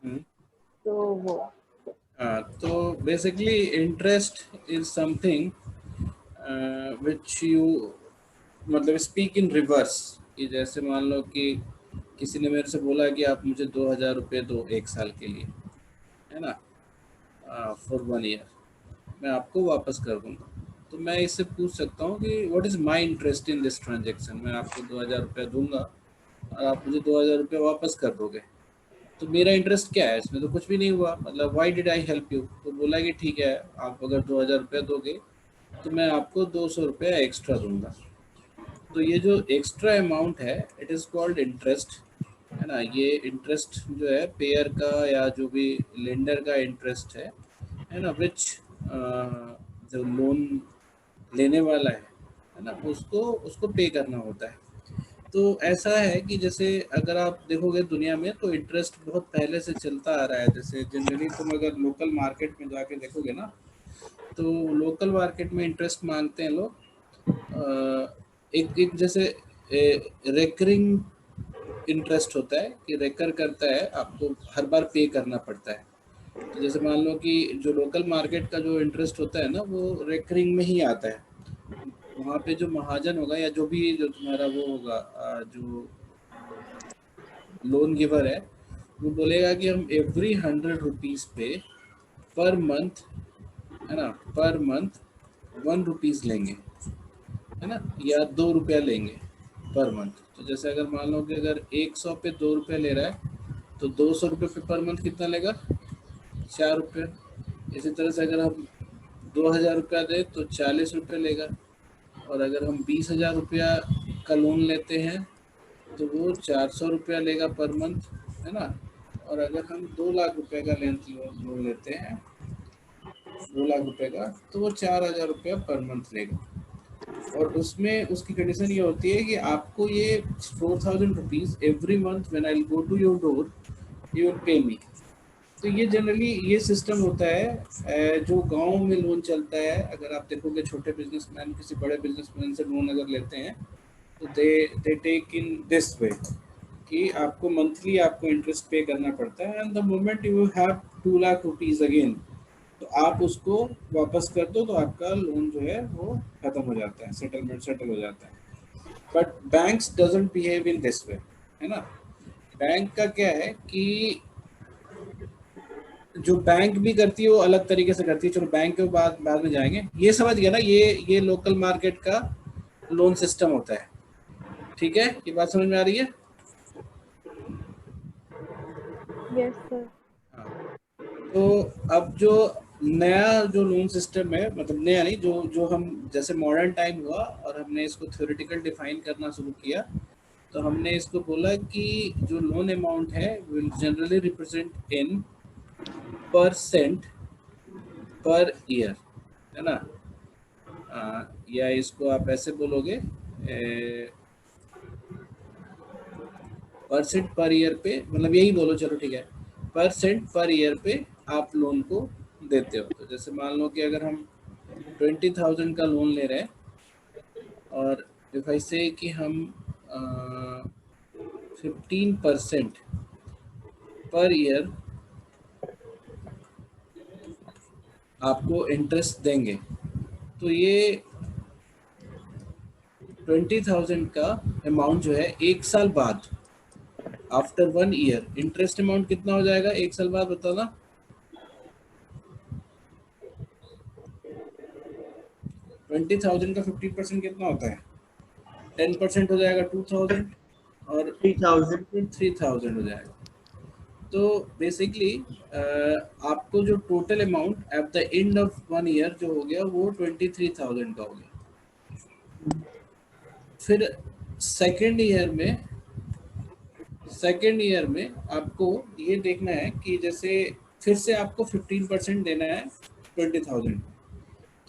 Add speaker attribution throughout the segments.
Speaker 1: हम्म।
Speaker 2: तो वो
Speaker 1: हाँ, तो basically interest is something which you मतलब स्पीक इन रिवर्स, कि जैसे मान लो कि किसी ने मेरे से बोला कि आप मुझे 2,000 रुपये दो 1 साल के लिए, है ना, फॉर 1 ईयर, मैं आपको वापस कर दूंगा। तो मैं इससे पूछ सकता हूँ कि what is my interest in this transaction, मैं आपको 2,000 रुपये दूंगा और आप मुझे 2,000 रुपये वापस कर दोगे, तो मेरा इंटरेस्ट क्या है इसमें? तो कुछ भी नहीं हुआ, मतलब why did I help you. तो बोला कि ठीक है, आप अगर 2,000 रुपये दोगे तो मैं आपको 200 रुपया एक्स्ट्रा दूंगा। तो ये जो एक्स्ट्रा अमाउंट है इट इज़ कॉल्ड इंटरेस्ट, है ना। ये इंटरेस्ट जो है पेयर का या जो भी लेंडर का इंटरेस्ट है ना, विच जो लोन लेने वाला है ना, उसको उसको पे करना होता है। तो ऐसा है कि जैसे अगर आप देखोगे दुनिया में तो इंटरेस्ट बहुत पहले से चलता आ रहा है। जैसे जनरली तुम अगर लोकल मार्केट में जाके देखोगे ना, तो लोकल मार्केट में इंटरेस्ट मांगते हैं लोग एक एक जैसे रेकरिंग इंटरेस्ट होता है कि रेकर करता है, आपको हर बार पे करना पड़ता है। तो जैसे मान लो कि जो लोकल मार्केट का जो इंटरेस्ट होता है ना, वो रेकरिंग में ही आता है। वहाँ पे जो महाजन होगा या जो भी जो तुम्हारा वो होगा जो लोन गिवर है, वो बोलेगा कि हम एवरी 100 रुपीज़ पे पर मंथ, है ना, पर मंथ 1 रुपीज़ लेंगे, है ना, या 2 रुपया लेंगे पर मंथ। तो जैसे अगर मान लो कि अगर 100 पे 2 रुपये ले रहा है, तो 200 रुपये पे पर मंथ कितना लेगा? 4 रुपये। इसी तरह से अगर हम 2,000 रुपया दें तो 40 रुपये लेगा। और अगर हम 20,000 रुपया का लोन लेते हैं तो वो 400 रुपया लेगा पर मंथ, है ना। और अगर हम 2 लाख रुपए का लेंथ लोन लेते हैं, 2 लाख रुपए का, तो वो 4,000 रुपया पर मंथ लेगा। और उसमें उसकी कंडीशन ये होती है कि आपको ये 4,000 rupees every month when I go to your door you will pay me. तो ये जनरली ये सिस्टम होता है जो गांव में लोन चलता है। अगर आप देखोगे छोटे बिजनेसमैन किसी बड़े बिजनेसमैन से लोन अगर लेते हैं तो they take in this way कि आपको मंथली आपको इंटरेस्ट पे करना पड़ता है, and the moment you have 2 lakh rupees again, तो आप उसको वापस कर दो तो आपका लोन जो है वो खत्म हो जाता है, सेटल हो जाता है। But banks doesn't behave in this way, है ना। बैंक का क्या है कि जो बैंक भी करती है वो अलग तरीके से करती है। चलो बैंक के बाद बाद में जाएंगे, ये समझ गया ना, ये लोकल मार्केट का लोन सिस्टम होता है। ठीक है, ये बात समझ में आ रही है?
Speaker 2: Yes sir.
Speaker 1: हाँ। तो अब जो नया जो लोन सिस्टम है, मतलब नया नहीं, जो जो हम जैसे मॉडर्न टाइम हुआ और हमने इसको थ्योरेटिकल डिफाइन करना शुरू किया, तो हमने इसको बोला कि जो लोन अमाउंट है will generally represent in percent per year, है ना। या इसको आप ऐसे बोलोगे परसेंट पर ईयर पे, मतलब यही बोलो, चलो ठीक है, परसेंट पर ईयर पे आप लोन को देते हो। तो जैसे मान लो कि अगर हम 20,000 का लोन ले रहे हैं और इफ आई से कि हम 15% पर ईयर आपको इंटरेस्ट देंगे, तो ये 20,000 का अमाउंट जो है 1 साल बाद, आफ्टर 1 ईयर, इंटरेस्ट अमाउंट कितना हो जाएगा 1 साल बाद, बताना। 20,000 का 15% कितना होता है? 10% हो जाएगा 2,000, और
Speaker 3: 3,000।
Speaker 1: फिर 3,000 हो जाएगा। तो बेसिकली आपको जो total amount at the end of 1 year जो हो गया वो 23,000 का हो गया। फिर सेकेंड ईयर में आपको ये देखना है कि जैसे फिर से आपको 15% देना है 20,000।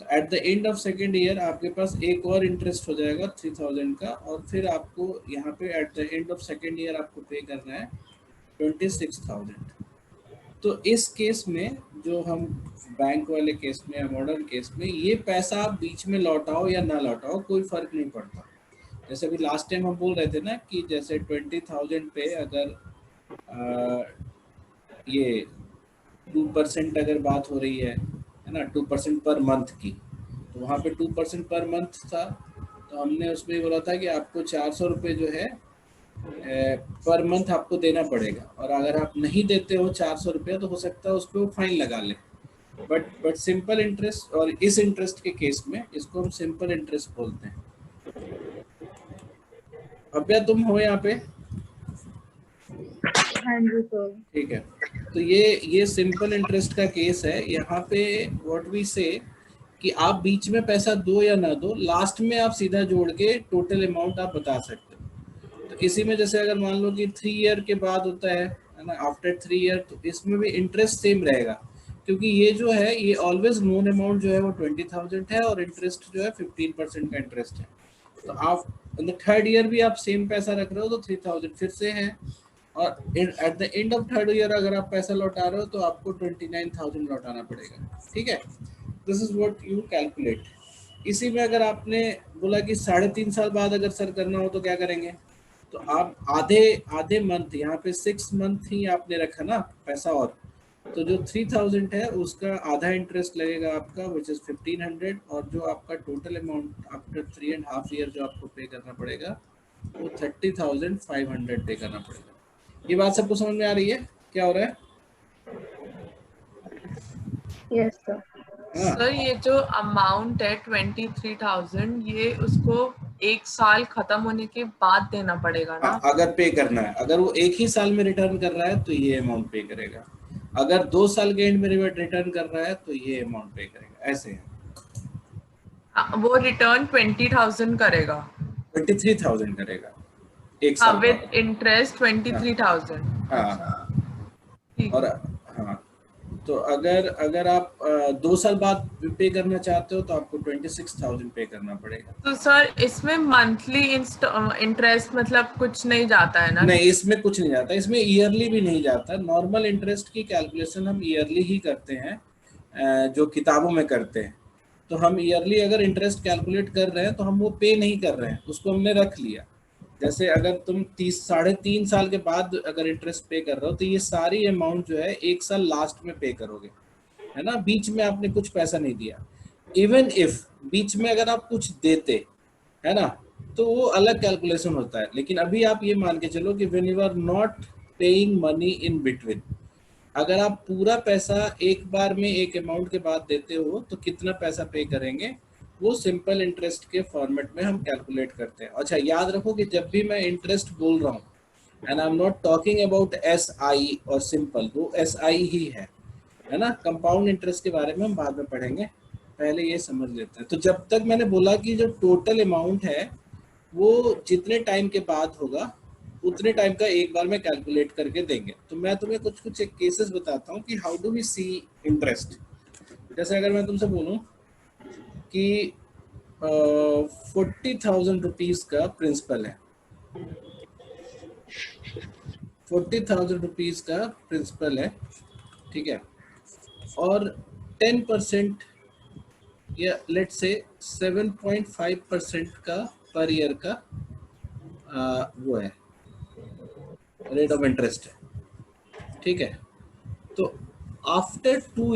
Speaker 1: तो at the end of second year आपके पास एक और इंटरेस्ट हो जाएगा 3,000 का, और फिर आपको यहाँ पे at the end of second year आपको पे करना है 26,000। तो इस केस में जो हम बैंक वाले केस में या मॉडर्न केस में, ये पैसा आप बीच में लौटाओ या ना लौटाओ कोई फर्क नहीं पड़ता। जैसे अभी लास्ट टाइम हम बोल रहे थे ना कि जैसे 20,000 पे अगर ये 2% अगर बात हो रही है ना, 2% पर मंथ की, तो वहाँ पे 2% पर मंथ था, तो हमने उसमें ये बोला था कि आपको 400 रुपये जो है पर मंथ आपको देना पड़ेगा, और अगर आप नहीं देते हो 400 रुपये तो हो सकता है उस पर वो फाइन लगा ले। बट सिंपल इंटरेस्ट, और इस इंटरेस्ट के केस में इसको हम सिंपल इंटरेस्ट बोलते हैं। अब या तुम हो यहाँ पे?
Speaker 2: हाँ जी सर।
Speaker 1: ठीक है, तो ये सिंपल इंटरेस्ट का केस है। यहाँ पे व्हाट वी से कि आप बीच में पैसा दो या ना दो, लास्ट में आप सीधा जोड़ के टोटल अमाउंट आप बता सकते हो। तो इसी में जैसे अगर मान लो कि 3 ईयर के बाद होता है ना, आफ्टर 3 ईयर, तो इसमें भी इंटरेस्ट सेम रहेगा, क्योंकि ये जो है ये ऑलवेज नोन अमाउंट जो है वो 20,000 है, और इंटरेस्ट जो है 15% का इंटरेस्ट है। तो आप थर्ड ईयर भी आप सेम पैसा रख रहे हो तो 3,000 फिर से है, और at the end of third year अगर आप पैसा लौटा रहे हो तो आपको 29,000 लौटाना पड़ेगा। ठीक है, this is what you calculate. इसी में अगर आपने बोला कि 3.5 साल बाद अगर सर करना हो तो क्या करेंगे, तो आप आधे आधे मंथ, यहाँ पे 6 मंथ ही आपने रखा ना पैसा, और तो जो 3,000 है उसका आधा इंटरेस्ट लगेगा आपका, विच इज 1,500, और जो आपका टोटल अमाउंट आफ्टर 3.5 ईयर जो आपको पे करना पड़ेगा वो 30,500 पे करना पड़ेगा। ये बात सबको समझ में आ रही है क्या हो रहा है?
Speaker 2: Yes sir.
Speaker 1: हाँ,
Speaker 3: सर ये जो अमाउंट है 23,000, ये उसको 1 साल खत्म होने के बाद देना पड़ेगा ना?
Speaker 1: अगर पे करना है, अगर वो एक ही साल में रिटर्न कर रहा है तो ये अमाउंट पे करेगा, अगर 2 साल के एंड में रिटर्न कर रहा है तो ये अमाउंट पे करेगा। ऐसे है,
Speaker 3: वो रिटर्न 20,000 करेगा।
Speaker 1: 23,000 करेगा एक
Speaker 3: हाँ,
Speaker 1: साल
Speaker 3: विद
Speaker 1: बाद।
Speaker 3: इंटरेस्ट 23,000।
Speaker 1: हाँ,
Speaker 3: ठीक
Speaker 1: और
Speaker 3: है।
Speaker 1: हाँ, तो अगर अगर आप 2 साल बाद पे करना चाहते हो तो आपको 26,000 पे करना पड़ेगा।
Speaker 3: तो सर इसमें मंथली इंटरेस्ट मतलब कुछ नहीं जाता है ना?
Speaker 1: नहीं, इसमें कुछ नहीं जाता, इसमें ईयरली भी नहीं जाता। नॉर्मल इंटरेस्ट की कैलकुलेशन हम ईयरली ही करते हैं, जो किताबों में करते हैं। तो हम ईयरली अगर इंटरेस्ट कैलकुलेट कर रहे हैं तो हम वो पे नहीं कर रहे हैं, उसको हमने रख लिया। जैसे अगर तुम 3.5 साल के बाद अगर इंटरेस्ट पे कर रहे हो तो ये सारी अमाउंट जो है 1 साल लास्ट में पे करोगे, है ना, बीच में आपने कुछ पैसा नहीं दिया। इवन इफ बीच में अगर आप कुछ देते, है ना, तो वो अलग कैलकुलेशन होता है। लेकिन अभी आप ये मान के चलो कि when you are not paying money in between, अगर आप पूरा पैसा एक बार में एक अमाउंट के बाद देते हो तो कितना पैसा पे करेंगे, वो सिंपल इंटरेस्ट के फॉर्मेट में हम कैलकुलेट करते हैं। अच्छा, याद रखो कि जब भी मैं इंटरेस्ट बोल रहा हूँ, and I am not talking about SI और सिंपल, वो SI ही है ना। कंपाउंड इंटरेस्ट के बारे में हम बाद में पढ़ेंगे, पहले ये समझ लेते हैं। तो जब तक मैंने बोला कि जो टोटल अमाउंट है वो जितने टाइम के बाद होगा उतने टाइम का एक बार में कैलकुलेट करके देंगे। तो मैं तुम्हें कुछ कुछ एक केसेस बताता हूँ कि how do we see interest. जैसे अगर मैं तुमसे बोलूँ कि 40,000 रुपीज़ का प्रिंसिपल है, 40,000 रुपीज़ का प्रिंसिपल है, ठीक है, और 10% या लेट से 7.5% का पर ईयर का वो है रेट ऑफ इंटरेस्ट है, ठीक है। तो आफ्टर 2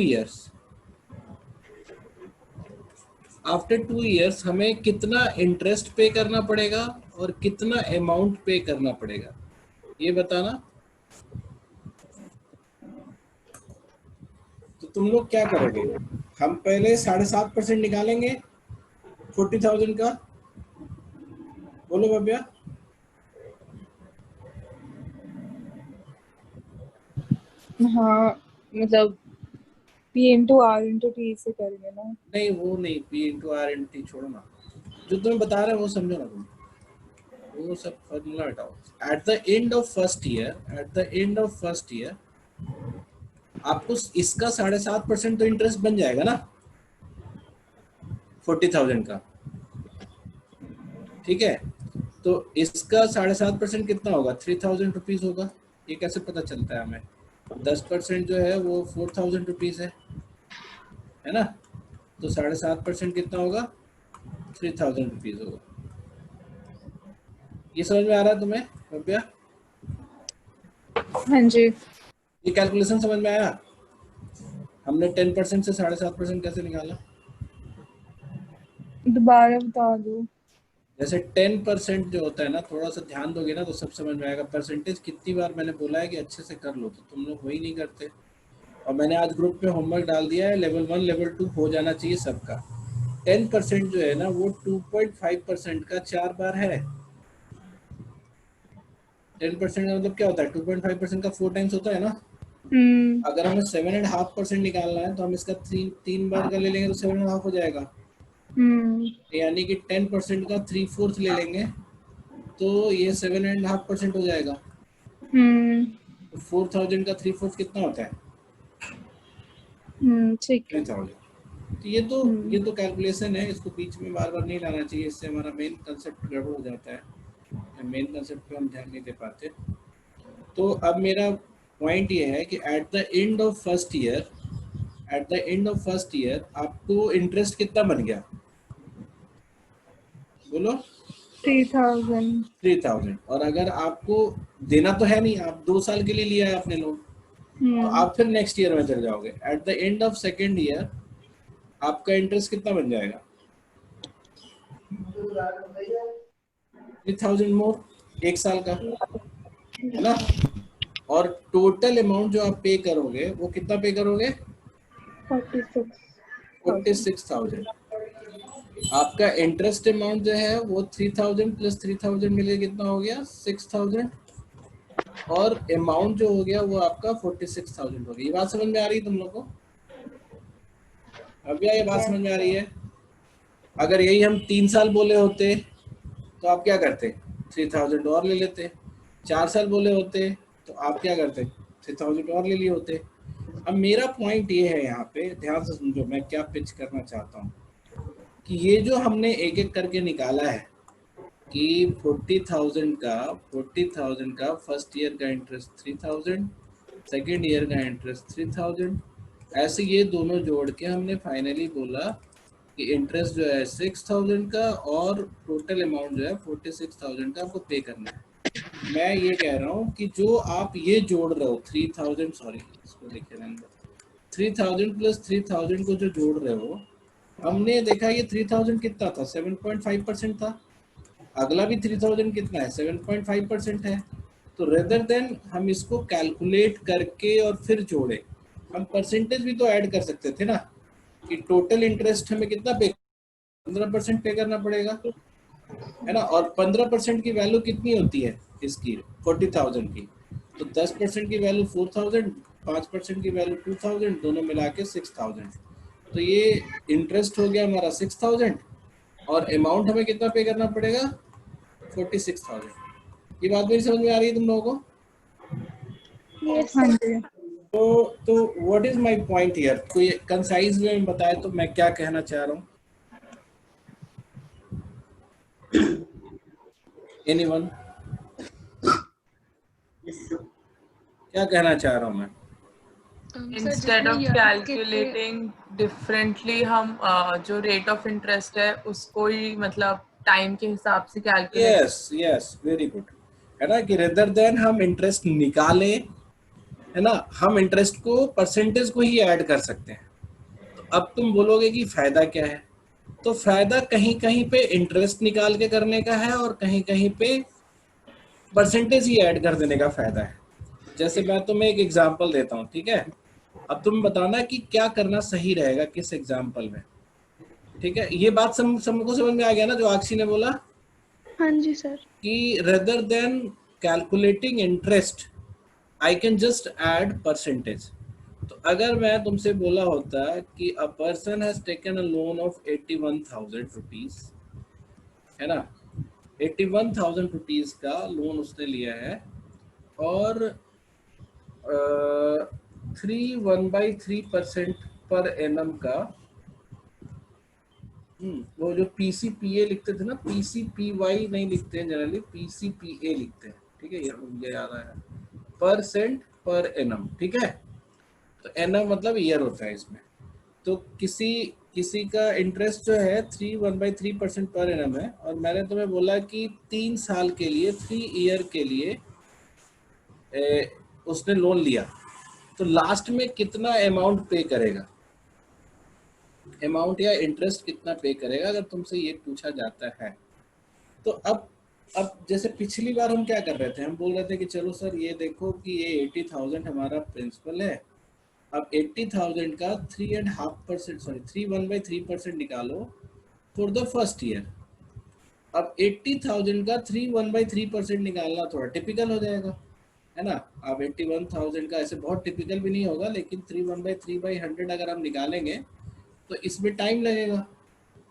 Speaker 1: इयर्स, हमें कितना इंटरेस्ट पे करना पड़ेगा और कितना अमाउंट पे करना पड़ेगा, ये बताना। तो तुम लोग क्या करोगे, हम पहले 7.5% निकालेंगे 40,000 का, बोलो भव्या।
Speaker 2: हाँ, मतलब P into R into T से करेंगे ना?
Speaker 1: नहीं, वो नहीं, P/R/T छोड़ो ना, जो तुम्हें बता रहे हैं वो समझो ना तुम, वो सब फॉर्मूला हटाओ। At the end of first year आपको इसका 7.5% तो इंटरेस्ट बन जाएगा ना 40,000 का, ठीक है। तो इसका 7.5% कितना होगा, 3,000 रुपीज होगा। ये कैसे पता चलता है हमें, 10% जो है वो 4,000 रुपीज है ना। तो 7.5% कितना होगा, 3,000 रुपीज होगा। ये समझ में आ रहा है तुम्हें भव्या?
Speaker 2: हाँ जी।
Speaker 1: ये कैलकुलेशन समझ में आया? हमने 10% से 7.5% कैसे निकाला?
Speaker 2: दोबारा बता दो।
Speaker 1: जैसे 10% जो होता है ना, थोड़ा सा ध्यान दोगे ना तो सब समझ में आएगा। परसेंटेज कितनी बार मैंने बोला है कि अच्छे से कर लो, तो तुम लोग वही नहीं करते। और मैंने आज ग्रुप में होमवर्क डाल दिया है, लेवल 1 लेवल 2 हो जाना चाहिए सबका। 10% जो है ना वो 2.5% का 4 बार है। 10% का मतलब क्या होता है? 2.5% का 4 टाइम्स होता है ना। अगर हमें 7.5% निकालना है तो हम इसका 3 बार का ले लेंगे तो 7.5 हो जाएगा। यानी कि 10% का 3/4 ले लेंगे तो ये 7.5% हो जाएगा। तो 4,000 का 3/4 कितना होता है?
Speaker 2: ठीक है।
Speaker 1: 10,000। तो ये तो कैलकुलेशन है, इसको बीच में बार बार नहीं लाना चाहिए, इससे हमारा मेन कंसेप्ट गड़बड़ हो जाता है। मेन कंसेप्ट पे हम ध्यान नहीं दे पाते। तो अब मेरा पॉइंट ये है कि at the end of first year आपको इंटरेस्ट कितना बन गया? बोलो।
Speaker 2: 3,000।
Speaker 1: 3,000। और अगर आपको देना तो है नहीं, आप 2 साल के लिए लिया है आपने लोन, तो आप फिर नेक्स्ट ईयर में चले जाओगे। At the end of second year आपका इंटरेस्ट कितना बन जाएगा? 3,000 मोर 1 साल का, है ना। और टोटल अमाउंट जो आप पे करोगे वो कितना पे करोगे? 46,000। आपका इंटरेस्ट अमाउंट जो है वो 3,000 प्लस 3,000 मिले कितना हो गया? 6,000। और अमाउंट जो हो गया वो आपका 46,000 हो गया। ये बात समझ में आ रही है तुम लोग को? अब ये बात समझ में आ रही है? अगर यही हम 3 साल बोले होते तो आप क्या करते? 3,000 और ले लेते। 4 साल बोले होते तो आप क्या करते? 3,000 और ले लिए होते। अब मेरा पॉइंट ये है, यहाँ पे ध्यान से समझो मैं क्या पिच करना चाहता हूँ, कि ये जो हमने एक एक करके निकाला है कि 40,000 का फर्स्ट ईयर का इंटरेस्ट 3,000, सेकेंड ईयर का इंटरेस्ट 3,000, ऐसे ये दोनों जोड़ के हमने फाइनली बोला कि इंटरेस्ट जो है 6,000 का और टोटल अमाउंट जो है 46,000 का आपको पे करना है। मैं ये कह रहा हूँ कि जो आप ये जोड़ रहे हो 3,000, सॉरी इसको लिखे रहेंगे, 3,000 प्लस 3,000 को जो जोड़ रहे हो, हमने देखा ये 3,000 कितना था? 7.5% था। अगला भी 3,000 कितना है? 7.5% है। तो रेदर देन हम इसको कैलकुलेट करके और फिर जोड़े, हम परसेंटेज भी तो ऐड कर सकते थे ना, कि टोटल इंटरेस्ट हमें कितना पे, 15% पे करना पड़ेगा, है ना। और 15% की वैल्यू कितनी होती है इसकी? 40,000 की। तो 10% की वैल्यू 4,000, 5% की वैल्यू 2,000, दोनों मिला के 6,000। तो ये इंटरेस्ट हो गया हमारा 6,000 और अमाउंट हमें कितना पे करना पड़ेगा? 46,000। ये बात मेरी समझ में आ रही है तुम लोगों को? तो what is my point here? कोई कंसाइज वे में बताए तो मैं क्या कहना चाह रहा हूँ? एनीवन? क्या कहना चाह रहा हूँ मैं?
Speaker 3: इंस्टेड ऑफ कैलकुलेटिंग डिफरेंटली हम जो रेट ऑफ इंटरेस्ट है उसको ही मतलब टाइम के हिसाब से कैलकुलेट।
Speaker 1: यस वेरी गुड, है ना। कि रेदर देन हम इंटरेस्ट निकाले, है ना, हम इंटरेस्ट को परसेंटेज को ही ऐड कर सकते हैं। तो अब तुम बोलोगे कि फायदा क्या है? तो फायदा कहीं कहीं पे इंटरेस्ट निकाल के करने का है और कहीं कहीं पे परसेंटेज ही ऐड कर देने का फायदा है। जैसे मैं तुम्हें एक एग्जांपल देता हूँ, ठीक है। अब तुम बताना कि क्या करना सही रहेगा किस एग्जांपल में, ठीक है। ये बात सबको समझ में आ गया ना जो आक्षी ने बोला?
Speaker 2: हाँ जी सर।
Speaker 1: कि rather than calculating interest I can just add percentage. तो अगर मैं तुमसे बोला होता कि a person has taken a loan of 81,000 rupees, है ना, 81,000 रुपीज का लोन उसने लिया है और 1/3% पर एनम का, वो जो पीसीपीए लिखते थे ना, पीसीपीवाई नहीं लिखते हैं जनरली, पीसीपीए लिखते हैं, ठीक है, ये मुझे याद आया, परसेंट पर एनम, ठीक है। तो एनम मतलब ईयर होता है इसमें। तो किसी का इंटरेस्ट जो है 1/3% पर एनम है और मैंने तुम्हें बोला कि 3 साल के लिए, 3 ईयर के लिए उसने लोन लिया, तो लास्ट में कितना अमाउंट पे करेगा, अमाउंट या इंटरेस्ट कितना पे करेगा, अगर तुमसे ये पूछा जाता है। तो अब जैसे पिछली बार हम क्या कर रहे थे, हम बोल रहे थे कि चलो सर ये देखो कि ये 80,000 हमारा प्रिंसिपल है, अब 80,000 का 3.5% सॉरी 3 निकालो फॉर द फर्स्ट ईयर। अब 80,000 का 3 निकालना थोड़ा टिपिकल हो जाएगा, है ना। अब 81,000 का ऐसे बहुत टिपिकल भी नहीं होगा, लेकिन 3 अगर हम निकालेंगे तो इसमें टाइम लगेगा।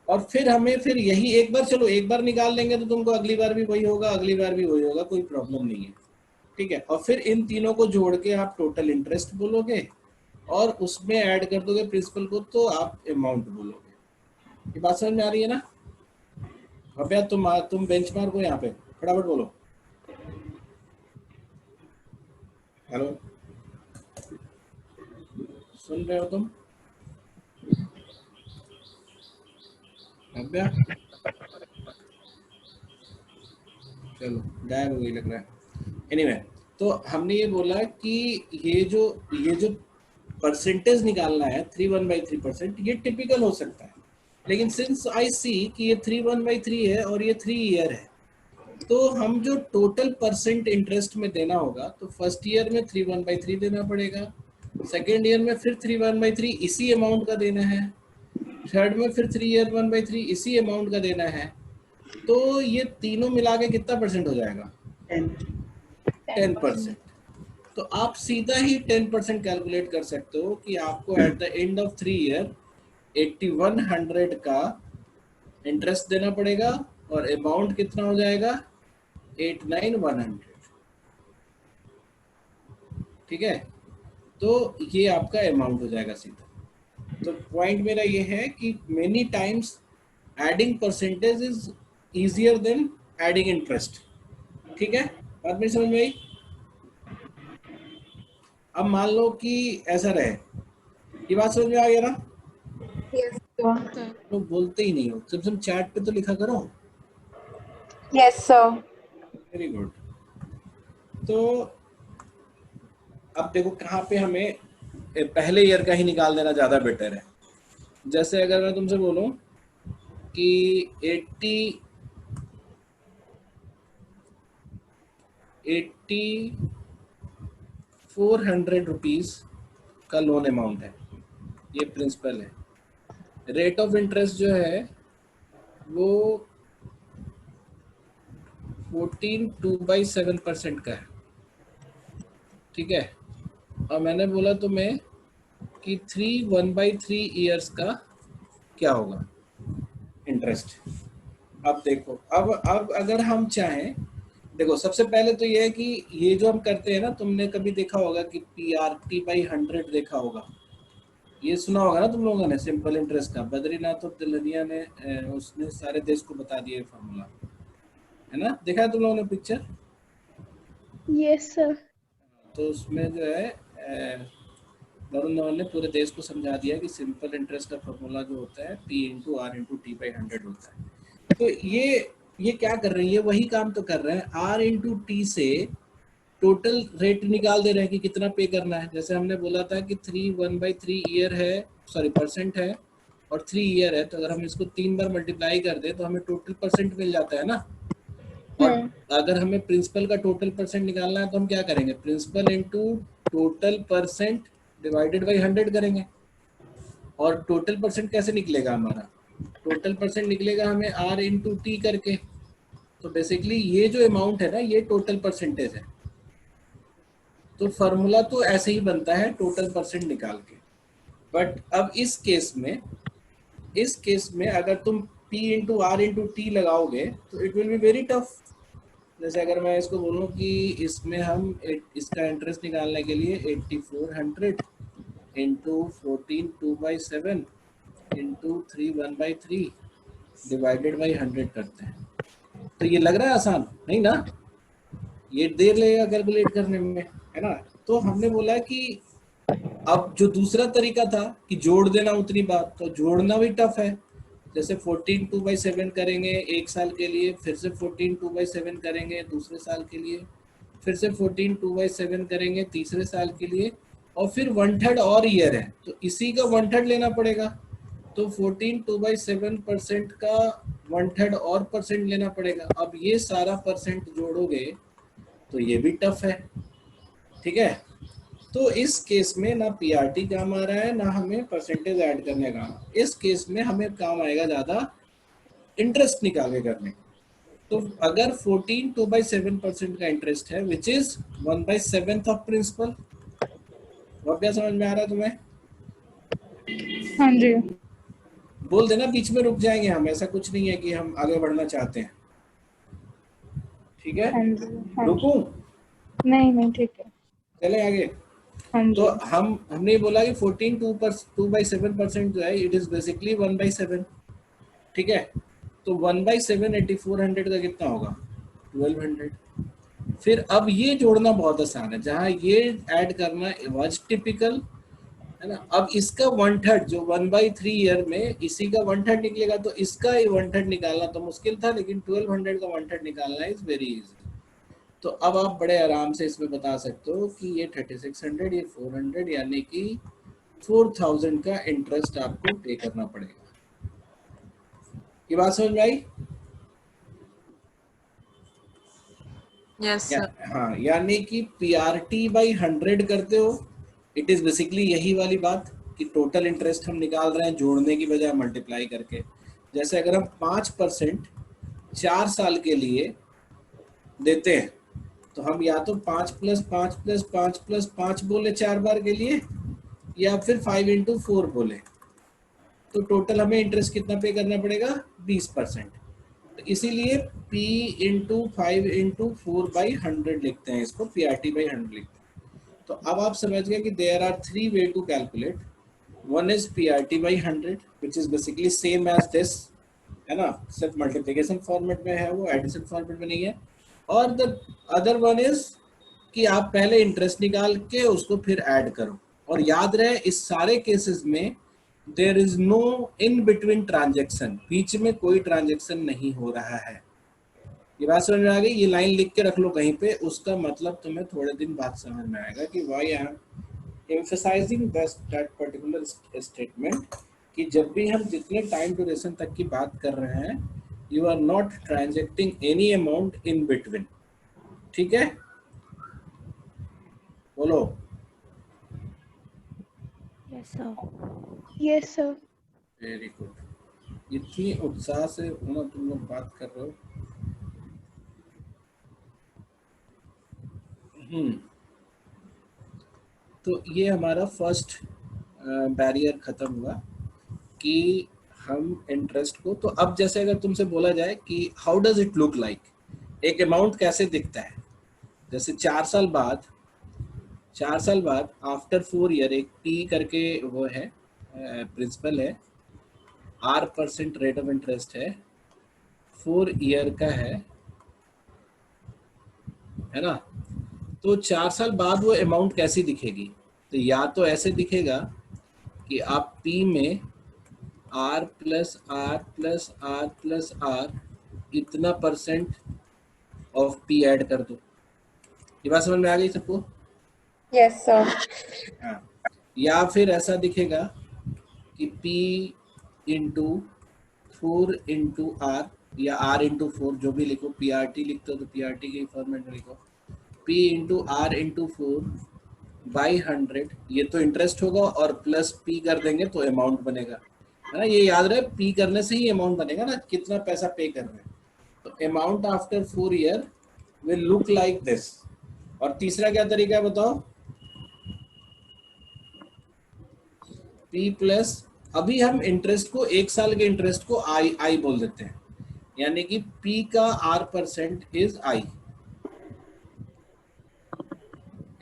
Speaker 1: और फिर हमें फिर यही एक बार, चलो एक बार निकाल लेंगे तो तुमको अगली बार भी वही होगा, अगली बार भी वही होगा, कोई प्रॉब्लम नहीं है, ठीक है। और फिर इन तीनों को जोड़ के आप टोटल इंटरेस्ट बोलोगे और उसमें ऐड कर दोगे प्रिंसिपल को, तो आप अमाउंट बोलोगे। ये बात समझ में आ रही है ना। भैया तुम बेंचमार्क हो यहाँ पे, फटाफट बोलो। हेलो, सुन रहे हो तुम? भैया चलो गायब हो गई लग रहा है। एनीवे, तो हमने ये बोला कि ये जो परसेंटेज निकालना है 3/3%, ये टिपिकल हो सकता है, लेकिन सिंस आई सी कि ये 3/3 है और ये 3 ईयर है, तो हम जो टोटल परसेंट इंटरेस्ट में देना होगा, तो फर्स्ट ईयर में 3/3 देना पड़ेगा, सेकेंड ईयर में फिर 3/3 इसी अमाउंट का देना है, थर्ड में फिर 3/3 इसी अमाउंट का देना है। तो ये तीनों मिला के कितना परसेंट हो जाएगा? 10%। तो आप सीधा ही 10% कैलकुलेट कर सकते हो कि आपको at the end of 3 year 8100 का इंटरेस्ट देना पड़ेगा और अमाउंट कितना हो जाएगा? 89,100, ठीक है। तो ये आपका अमाउंट हो जाएगा सीधा। तो पॉइंट मेरा ये है कि many times adding percentage is easier than adding interest, ठीक है। बात मेरी समझ में आई? अब मान लो कि ऐसा रहे, ये बात समझ में आ गया ना?
Speaker 2: Yes sir.
Speaker 1: तो बोलते ही नहीं हो, तुम चैट पे तो लिखा करो।
Speaker 2: Yes sir.
Speaker 1: Very good. तो अब देखो कहाँ पे हमें पहले ईयर का ही निकाल देना ज्यादा बेटर है। जैसे अगर मैं तुमसे बोलूं कि 8400 रुपीज का लोन अमाउंट है, ये प्रिंसिपल है। रेट ऑफ इंटरेस्ट जो है वो 14.2/7% का है, ठीक है। और मैंने बोला तुम्हें कि 3/1/3 ईयर्स का क्या होगा इंटरेस्ट। अब देखो, अब अगर हम चाहें, देखो सबसे पहले तो ये है कि ये जो हम करते हैं ना, तुमने कभी देखा होगा कि PRT/100 देखा होगा, ये सुना होगा ना तुम लोगों ने, सिंपल इंटरेस्ट का। बद्रीनाथ और तिलहनिया ने उसने सारे देश को बता दिया ये फार्मूला, है ना। देखा है तुम लोगों ने पिक्चर?
Speaker 2: Yes sir.
Speaker 1: तो उसमें जो है वरुण धवन ने पूरे देश को समझा दिया कि सिंपल इंटरेस्ट का फॉर्मूला जो होता है P/R/T/100 होता है। तो ये क्या कर रहे हैं, ये वही काम तो कर रहे हैं, R/T से टोटल रेट निकाल दे रहे हैं कि कितना पे करना है। जैसे हमने बोला था कि 3/1/3 ईयर है, सॉरी परसेंट है, और 3 ईयर है, तो अगर हम इसको 3 बार मल्टीप्लाई कर दें तो हमें टोटल परसेंट मिल जाता है ना। और अगर हमें प्रिंसिपल का टोटल परसेंट निकालना है तो हम क्या करेंगे? Principal into total percent divided by 100 करेंगे। और टोटल परसेंट कैसे निकलेगा हमारा? टोटल परसेंट निकलेगा हमें R/T करके। तो बेसिकली ये जो अमाउंट है ना, ये टोटल परसेंटेज है। तो फार्मूला तो ऐसे ही बनता है टोटल परसेंट निकाल के। बट अब इस केस में अगर तुम P/R/T लगाओगे तो it will be very tough. जैसे अगर मैं इसको बोलूँ कि इसमें हम इसका इंटरेस्ट निकालने के लिए 8400 इंटू 14/2/7 इंटू 3/1/3 डिवाइडेड बाई 100 करते हैं, तो ये लग रहा है आसान नहीं ना? ये देर लगेगा कैलकुलेट करने में, है ना। तो हमने बोला कि अब जो दूसरा तरीका था कि जोड़ देना उतनी बात, तो जोड़ना भी टफ है। जैसे 14/2/7 करेंगे एक साल के लिए, फिर से 14/2/7 करेंगे दूसरे साल के लिए, फिर से 14/2/7 करेंगे तीसरे साल के लिए, और फिर 1/3 और ईयर है, तो इसी का 1/3 लेना पड़ेगा। तो 14 2/7% का 1/3 और परसेंट लेना पड़ेगा। अब ये सारा परसेंट जोड़ोगे तो ये भी टफ है, ठीक है। तो इस केस में ना पीआरटी काम आ रहा है, ना हमें परसेंटेज ऐड करने का। इस केस में हमें काम आएगा ज़्यादा इंटरेस्ट निकाल के करने। तो अगर 14 2/7% का इंटरेस्ट है विच इज 1/7 ऑफ प्रिंसिपल, वो क्या समझ में आ रहा है तुम्हें?
Speaker 2: हाँ जी।
Speaker 1: बोल देना, बीच में रुक जाएंगे हम, ऐसा कुछ नहीं है कि हम आगे बढ़ना चाहते हैं, ठीक है।
Speaker 2: हाँ जी। हाँ जी।
Speaker 1: रुकूं?
Speaker 2: नहीं ठीक है,
Speaker 1: चले आगे।
Speaker 2: हाँ
Speaker 1: तो
Speaker 2: जी।
Speaker 1: हमने बोला कि 14 2/7% जो है इट इज बेसिकली 1/7, ठीक है। तो 1/7 8400 का कितना होगा? 1200। फिर अब ये जोड़ना बहुत आसान है, जहाँ ये ऐड करना वाज टिपिकल, है ना। अब इसका 1/3 जो 1/3 ईयर में इसी का 1/3 निकलेगा, तो इसका ही 1/3 निकालना तो मुश्किल था, लेकिन 1200 का 1/3 निकालना इज वेरी इजी। तो अब आप बड़े आराम से इसमें बता सकते हो कि ये 3600, ये 400, यानी कि 4000 का इंटरेस्ट आपको पे करना पड़ेगा। ये बात समझ में आई?
Speaker 3: Yes sir.
Speaker 1: हाँ, यानी कि पीआरटी बाई 100 करते हो, इट इज बेसिकली यही वाली बात कि टोटल इंटरेस्ट हम निकाल रहे हैं जोड़ने की बजाय मल्टीप्लाई करके। जैसे अगर हम 5% 4 साल के लिए देते हैं, तो हम या तो 5 + 5 + 5 + 5 बोले 4 बार के लिए, या फिर 5 × 4 बोले, तो टोटल हमें इंटरेस्ट कितना पे करना पड़ेगा? 20%। तो इसीलिए P × 5 × 4/100 लिखते हैं इसको, PRT/100 लिखते हैं। तो अब आप समझ गए कि there are 3 way to calculate. One is PRT/100 which is basically same as this, है ना, सिर्फ मल्टीप्लिकेशन फॉर्मेट में है, वो एडिशन फॉर्मेट में नहीं है। और द अदर वन इज कि आप पहले इंटरेस्ट निकाल के उसको फिर ऐड करो। और याद रहे इस सारे केसेस में there is no in between transaction, बीच में कोई ट्रांजेक्शन नहीं हो रहा है। ये बात समझ में आ गई? ये लाइन लिख के रख लो कहीं पे, उसका मतलब तुम्हें थोड़े दिन बाद समझ में आएगा कि why I am emphasising that particular statement, कि जब भी हम जितने टाइम ड्यूरेशन तक की बात कर रहे हैं, you are not transacting any amount in between, ठीक है। बोलो।
Speaker 2: Yes sir.
Speaker 1: वेरी गुड, इतनी उत्साह से तुम लोग बात कर रहे हो। तो ये हमारा फर्स्ट बैरियर खत्म हुआ कि हम इंटरेस्ट को, तो अब जैसे अगर तुमसे बोला जाए कि how does it look like, एक अमाउंट कैसे दिखता है, जैसे 4 साल बाद आफ्टर 4 ईयर एक P करके वो है प्रिंसिपल है, R% रेट ऑफ इंटरेस्ट है, 4 ईयर का है ना। तो 4 साल बाद वो अमाउंट कैसी दिखेगी? तो या तो ऐसे दिखेगा कि आप P में R + R + R + R इतना % ऑफ P ऐड कर दो। ये बात समझ में आ गई सबको?
Speaker 2: Yes sir.
Speaker 1: हाँ। या फिर ऐसा दिखेगा कि P × 4 × R या R × 4, जो भी लिखो, PRT लिखते हो तो PRT के फॉर्मेट में लिखो, P × R × 4/100, ये तो इंटरेस्ट होगा, और प्लस P कर देंगे तो अमाउंट बनेगा, है ना। ये याद रहे, P करने से ही अमाउंट बनेगा ना, कितना पैसा पे कर रहे हैं। तो amount after 4 year will look like this. और तीसरा क्या तरीका है बताओ? P प्लस, अभी हम इंटरेस्ट को, 1 साल के इंटरेस्ट को I बोल देते हैं, यानी कि P का R% इज I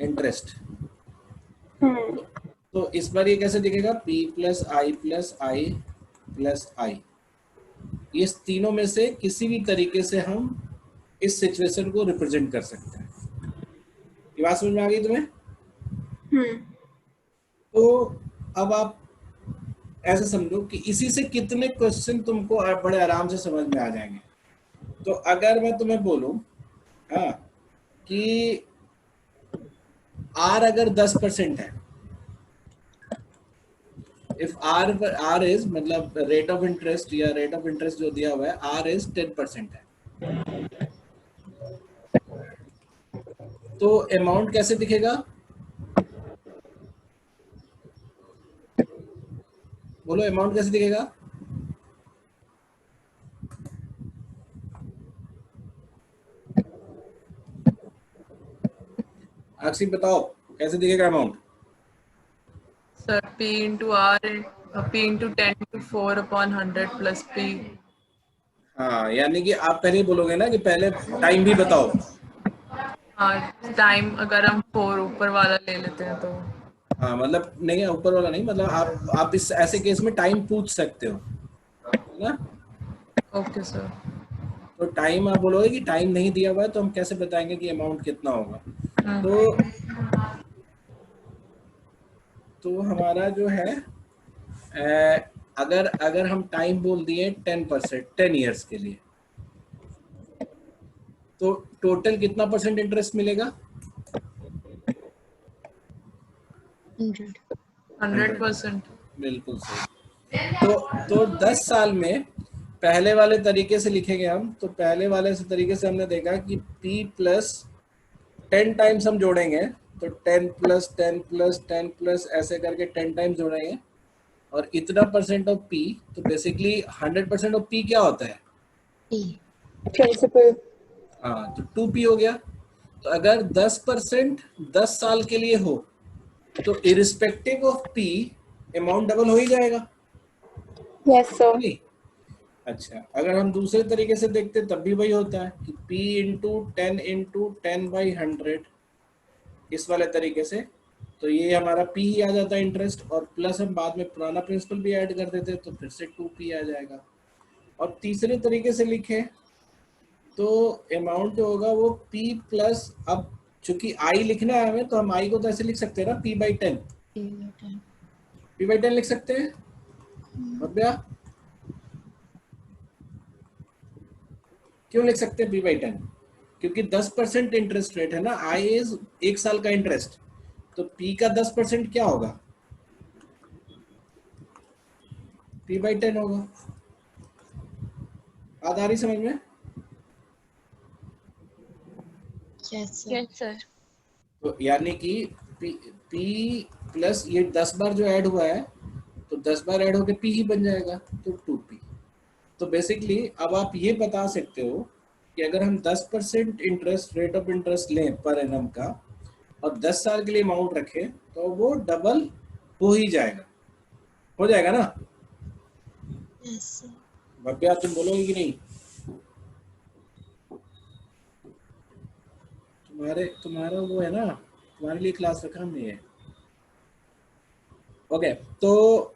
Speaker 1: इंटरेस्ट। तो इस बार ये कैसे दिखेगा? P + I + I + I, ये तीनों में से किसी भी तरीके से हम इस सिचुएशन को रिप्रेजेंट कर सकते हैं। ये बात समझ में आ गई तुम्हें? तो अब आप ऐसे समझो कि इसी से कितने क्वेश्चन तुमको बड़े आराम से समझ में आ जाएंगे। तो अगर मैं तुम्हें बोलूं, हाँ, कि R अगर 10% है, इफ आर इज मतलब रेट ऑफ इंटरेस्ट या रेट ऑफ इंटरेस्ट जो दिया हुआ है आर इज 10% है, तो अमाउंट कैसे दिखेगा? बोलो अमाउंट कैसे दिखेगा? अक्षी बताओ कैसे दिखेगा amount?
Speaker 3: Sir P into R P into 10 into 4 upon 100 plus P।
Speaker 1: हाँ, यानी कि आप पहले ही बोलोगे ना कि पहले टाइम भी बताओ।
Speaker 3: हाँ, टाइम अगर हम 4 ऊपर वाला ले लेते हैं तो।
Speaker 1: हाँ मतलब नहीं, ऊपर वाला नहीं, मतलब आप इस ऐसे केस में टाइम पूछ सकते हो ना।
Speaker 3: Okay sir.
Speaker 1: तो टाइम आप बोलोगे कि टाइम नहीं दिया हुआ है तो हम कैसे बताएंगे कि अमाउंट कितना होगा? तो हमारा जो है अगर अगर हम टाइम बोल दिए 10%, 10 ईयर्स के लिए, तो टोटल कितना परसेंट इंटरेस्ट मिलेगा?
Speaker 3: 100%।
Speaker 1: बिल्कुल सही। तो 10 साल में पहले वाले तरीके से लिखेंगे हम, तो पहले वाले से तरीके से हमने देखा कि P प्लस 10 टाइम्स हम जोड़ेंगे, तो 10 प्लस 10 प्लस 10 प्लस ऐसे करके 10 टाइम्स जोड़ेंगे और इतना परसेंट ऑफ P, तो बेसिकली 100% ऑफ P क्या होता है?
Speaker 2: प्रिंसिपल।
Speaker 1: हाँ, तो 2P हो गया। तो अगर 10% 10 साल के लिए हो तो irrespective of P amount double हो ही जाएगा।
Speaker 2: Yes sir.
Speaker 1: नहीं, अच्छा अगर हम दूसरे तरीके से देखते तब भी वही होता है कि P इंटू 10 इंटू 10/100, इस वाले तरीके से, तो ये हमारा P ही आ जाता है इंटरेस्ट, और प्लस हम बाद में पुराना प्रिंसिपल भी ऐड कर देते तो फिर से 2P आ जाएगा। और तीसरे तरीके से लिखे तो अमाउंट जो होगा वो P प्लस, अब चूंकि I लिखना है हमें तो हम I को तो ऐसे लिख सकते हैं ना, P/10, P/10 लिख सकते हैं भव्या? क्यों लिख सकते हैं P/10? क्योंकि 10% इंटरेस्ट रेट है ना, आई इज 1 साल का इंटरेस्ट, तो P का 10% क्या होगा? P/10 होगा। बात आ रही समझ में?
Speaker 4: Yes sir.
Speaker 1: तो यानी कि P प्लस ये 10 बार जो ऐड हुआ है, तो 10 बार ऐड होकर P ही बन जाएगा, तो 2P। तो बेसिकली अब आप ये बता सकते हो कि अगर हम 10% इंटरेस्ट, रेट ऑफ इंटरेस्ट लें पर एनम का और 10 साल के लिए अमाउंट रखें तो वो डबल हो ही जाएगा, हो जाएगा ना?
Speaker 4: Yes sir.
Speaker 1: भव्या तुम बोलोगे कि नहीं? तुम्हारा वो है ना, तुम्हारे लिए क्लास रखा हमने है। ओके, तो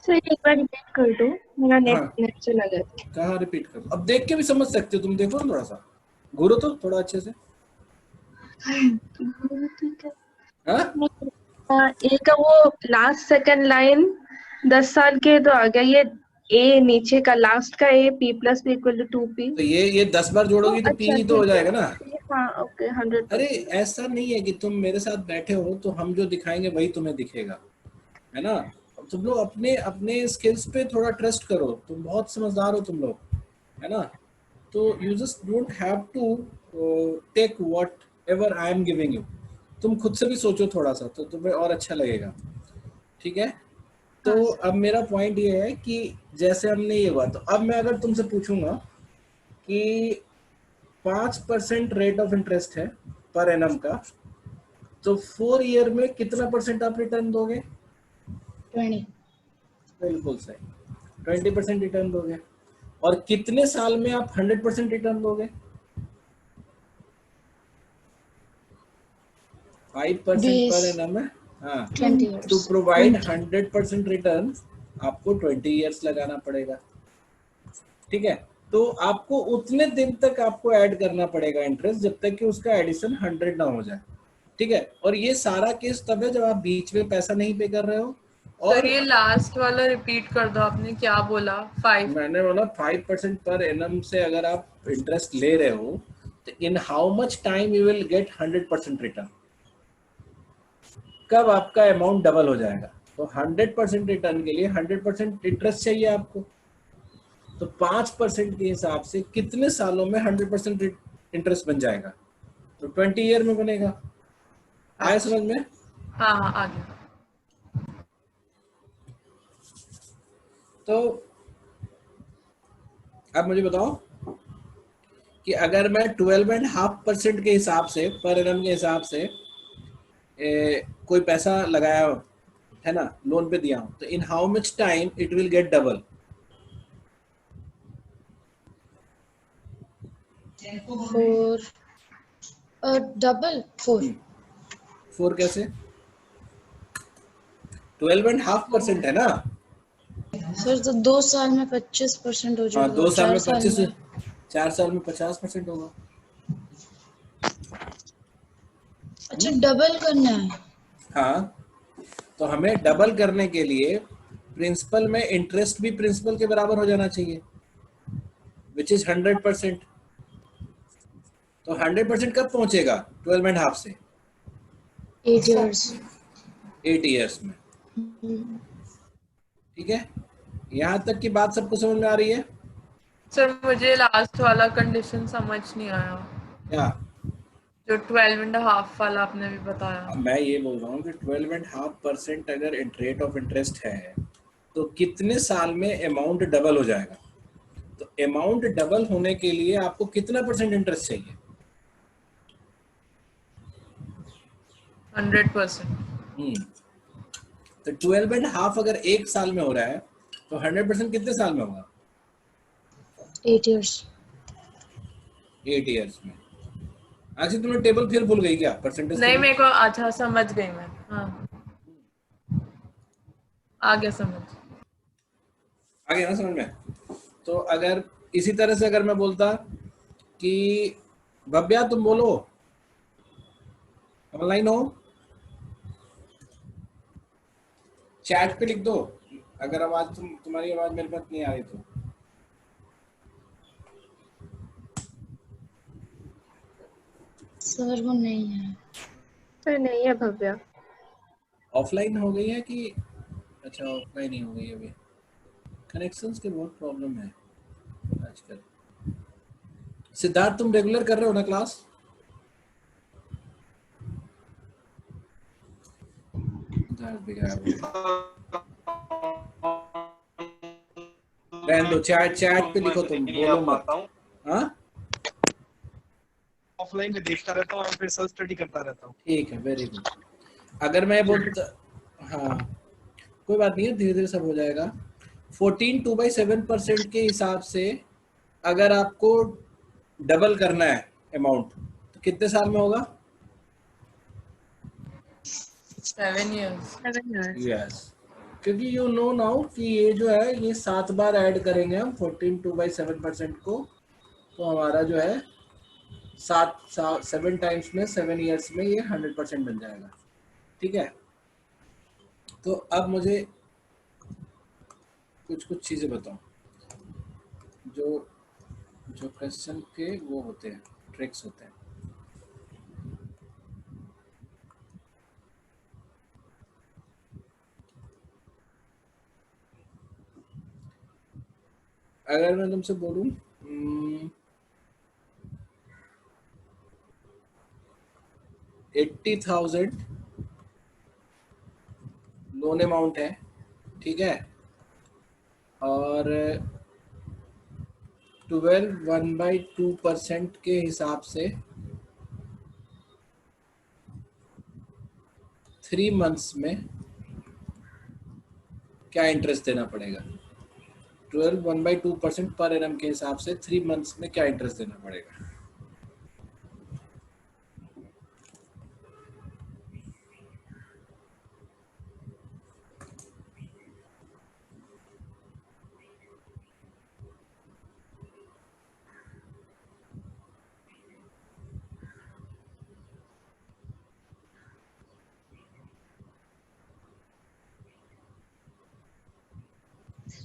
Speaker 2: सर एक बार रिपीट कर दो, मेरा
Speaker 1: हाँ,
Speaker 2: नेट चला गया था।
Speaker 1: कहाँ रिपीट करो? अब देख के भी समझ सकते हो तुम, देखो ना थोड़ा सा, घूरो तो थोड़ा अच्छे से। हाँ,
Speaker 2: ए का वो लास्ट सेकंड लाइन 10 साल के तो आ गया, ये ए नीचे का लास्ट का ए P plus P equal to 2P।
Speaker 1: तो ये 10 बार जोड़ोगी तो P
Speaker 2: अच्छा
Speaker 1: ही तो हो
Speaker 2: ठीक है।
Speaker 1: जाएगा ना।
Speaker 2: हाँ ओके,
Speaker 1: अरे
Speaker 2: 100%।
Speaker 1: ऐसा नहीं है कि तुम मेरे साथ बैठे हो तो हम जो दिखाएंगे वही तुम्हें दिखेगा, है ना? तुम लोग अपने अपने स्किल्स पे थोड़ा ट्रस्ट करो, तुम बहुत समझदार हो तुम लोग, है ना? तो you just don't have to take whatever I am giving you, तुम खुद से भी सोचो थोड़ा सा तो तुम्हें और अच्छा लगेगा, ठीक है? तो अब मेरा पॉइंट ये है कि जैसे हमने ये हुआ, तो अब मैं अगर तुमसे पूछूंगा कि 5% रेट ऑफ इंटरेस्ट है पर एनम का, तो 4 ईयर में कितना परसेंट आप रिटर्न दोगे?
Speaker 4: 20।
Speaker 1: बिल्कुल सही, 20% रिटर्न दोगे। और कितने साल में आप 100% रिटर्न दोगे? 5% पर एनम है, हाँ।
Speaker 4: 20
Speaker 1: टू
Speaker 4: years।
Speaker 1: प्रोवाइड 100% रिटर्न आपको 20 ईयर्स लगाना पड़ेगा, ठीक है? तो आपको उतने दिन तक आपको ऐड करना पड़ेगा इंटरेस्ट जब तक कि उसका एडिशन 100 ना हो जाए, ठीक है? और ये सारा केस तब है जब आप बीच में पैसा नहीं पे कर रहे हो। और
Speaker 3: ये लास्ट वाला रिपीट कर दो, आपने क्या बोला? 5?
Speaker 1: मैंने बोला 5% पर एनम से अगर आप इंटरेस्ट ले रहे हो तो in how much time you will get 100% return? कब आपका अमाउंट डबल हो जाएगा? तो 100% रिटर्न के लिए 100% इंटरेस्ट चाहिए आपको, तो 5% के हिसाब से कितने सालों में 100% इंटरेस्ट बन जाएगा? तो 20 ईयर में बनेगा। आया समझ में?
Speaker 3: हाँ हाँ आ गया।
Speaker 1: तो अब मुझे बताओ कि अगर मैं 12.5% के हिसाब से पर एनम के हिसाब से कोई पैसा लगाया है ना, लोन पे दिया हूं, तो in how much time it will get double?
Speaker 4: Double 4।
Speaker 1: 4 कैसे? 12.5% है ना
Speaker 4: सर, तो 2 साल में 25% हो
Speaker 1: हाँ,
Speaker 4: जाएगा।
Speaker 1: 2 साल में
Speaker 4: 4 साल
Speaker 1: 25,
Speaker 4: में
Speaker 1: 4 साल में 50% होगा।
Speaker 4: अच्छा, डबल करना है।
Speaker 1: हाँ, तो हमें डबल करने के लिए प्रिंसिपल में इंटरेस्ट भी प्रिंसिपल के बराबर हो जाना चाहिए, विच इज 100%। तो 100% कब पहुंचेगा 12.5 से?
Speaker 4: 8 इयर्स।
Speaker 1: 8 ईयर्स में। ठीक है, यहाँ तक की बात सबको समझ में आ रही है?
Speaker 3: सर मुझे लास्ट वाला कंडीशन समझ नहीं आया,
Speaker 1: क्या?
Speaker 3: जो 12.5 वाला आपने भी बताया।
Speaker 1: मैं ये बोल रहा हूँ कि 12.5% अगर रेट ऑफ इंटरेस्ट है तो कितने साल में अमाउंट डबल हो जाएगा? तो अमाउंट डबल होने के लिए आपको कितना परसेंट इंटरेस्ट चाहिए?
Speaker 3: 100%।
Speaker 1: तो 12.5 अगर 1 साल में हो रहा है तो 100% कितने साल में होगा?
Speaker 4: 8 इयर्स।
Speaker 1: 8 ईयर्स में। आज तुमने टेबल फिर भूल गई क्या परसेंटेज?
Speaker 3: नहीं मेरे को अच्छा समझ गई मैं। हाँ आ गया समझ।
Speaker 1: आ गया ना समझ में? तो अगर इसी तरह से अगर मैं बोलता कि भव्या तुम बोलो, ऑनलाइन हो, चैट पे लिख दो अगर आवाज तुम्हारी आवाज मेरे पास नहीं आ रही तो।
Speaker 4: सर वो नहीं है।
Speaker 2: सर नहीं है भव्या।
Speaker 1: ऑफलाइन हो गई है कि? अच्छा ऑफलाइन ही हो गई है अभी। कनेक्शंस की बहुत प्रॉब्लम है आजकल। सिद्धार्थ तुम रेगुलर कर रहे हो ना क्लास? रहने दो, चैट पे लिखो, तुम बोलो मत। हाँ
Speaker 5: ऑफलाइन में देखता रहता हूँ और फिर सेल्फ स्टडी करता रहता हूँ।
Speaker 1: ठीक है, वेरी गुड। अगर मैं बोलता, हाँ कोई बात नहीं है, धीरे धीरे सब हो जाएगा। 14 2/7% के हिसाब से अगर आपको डबल करना है अमाउंट तो कितने साल में होगा?
Speaker 3: 7 years।
Speaker 1: यस, क्योंकि यू नो नाउ कि ये जो है ये 7 बार ऐड करेंगे हम 14 2/7% को, तो हमारा जो है 7 टाइम्स में 7 ईयर्स में ये 100% बन जाएगा। ठीक है, तो अब मुझे कुछ चीज़ें बताओ जो जो क्वेश्चन के वो होते हैं, ट्रिक्स होते हैं। अगर मैं तुमसे बोलूं 80,000 लोन अमाउंट है, ठीक है, और 1/2% के हिसाब से 3 मंथ्स में क्या इंटरेस्ट देना पड़ेगा? 1/2% पर एनम के हिसाब से 3 मंथ्स में क्या इंटरेस्ट देना पड़ेगा?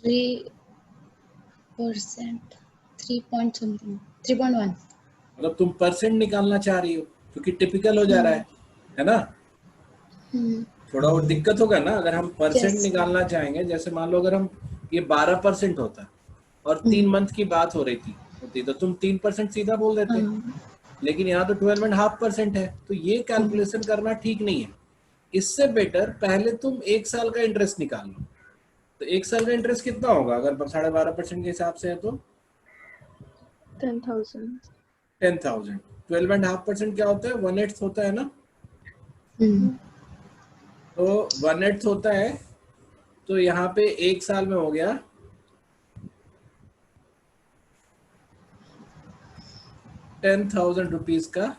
Speaker 4: %3 3.1।
Speaker 1: मतलब तुम परसेंट निकालना चाह रही हो क्योंकि टिपिकल हो जा रहा है ना? थोड़ा और दिक्कत होगा ना अगर हम परसेंट
Speaker 4: Yes.
Speaker 1: निकालना चाहेंगे। जैसे मान लो अगर हम ये 12% होता और 3 मंथ की बात हो रही थी होती तो तुम 3% सीधा बोल देते, लेकिन यहाँ तो 12.5% है, तो ये कैलकुलेशन करना ठीक नहीं है। इससे बेटर पहले तुम 1 साल का इंटरेस्ट निकाल लो। तो 1 साल का इंटरेस्ट कितना होगा अगर 12.5% के हिसाब से है तो
Speaker 2: 10,000।
Speaker 1: 10,000। 12.5% क्या होता है? 1/8 होता है ना। तो 1/8 होता है, तो यहाँ पे 1 साल में हो गया 10,000 रुपीज का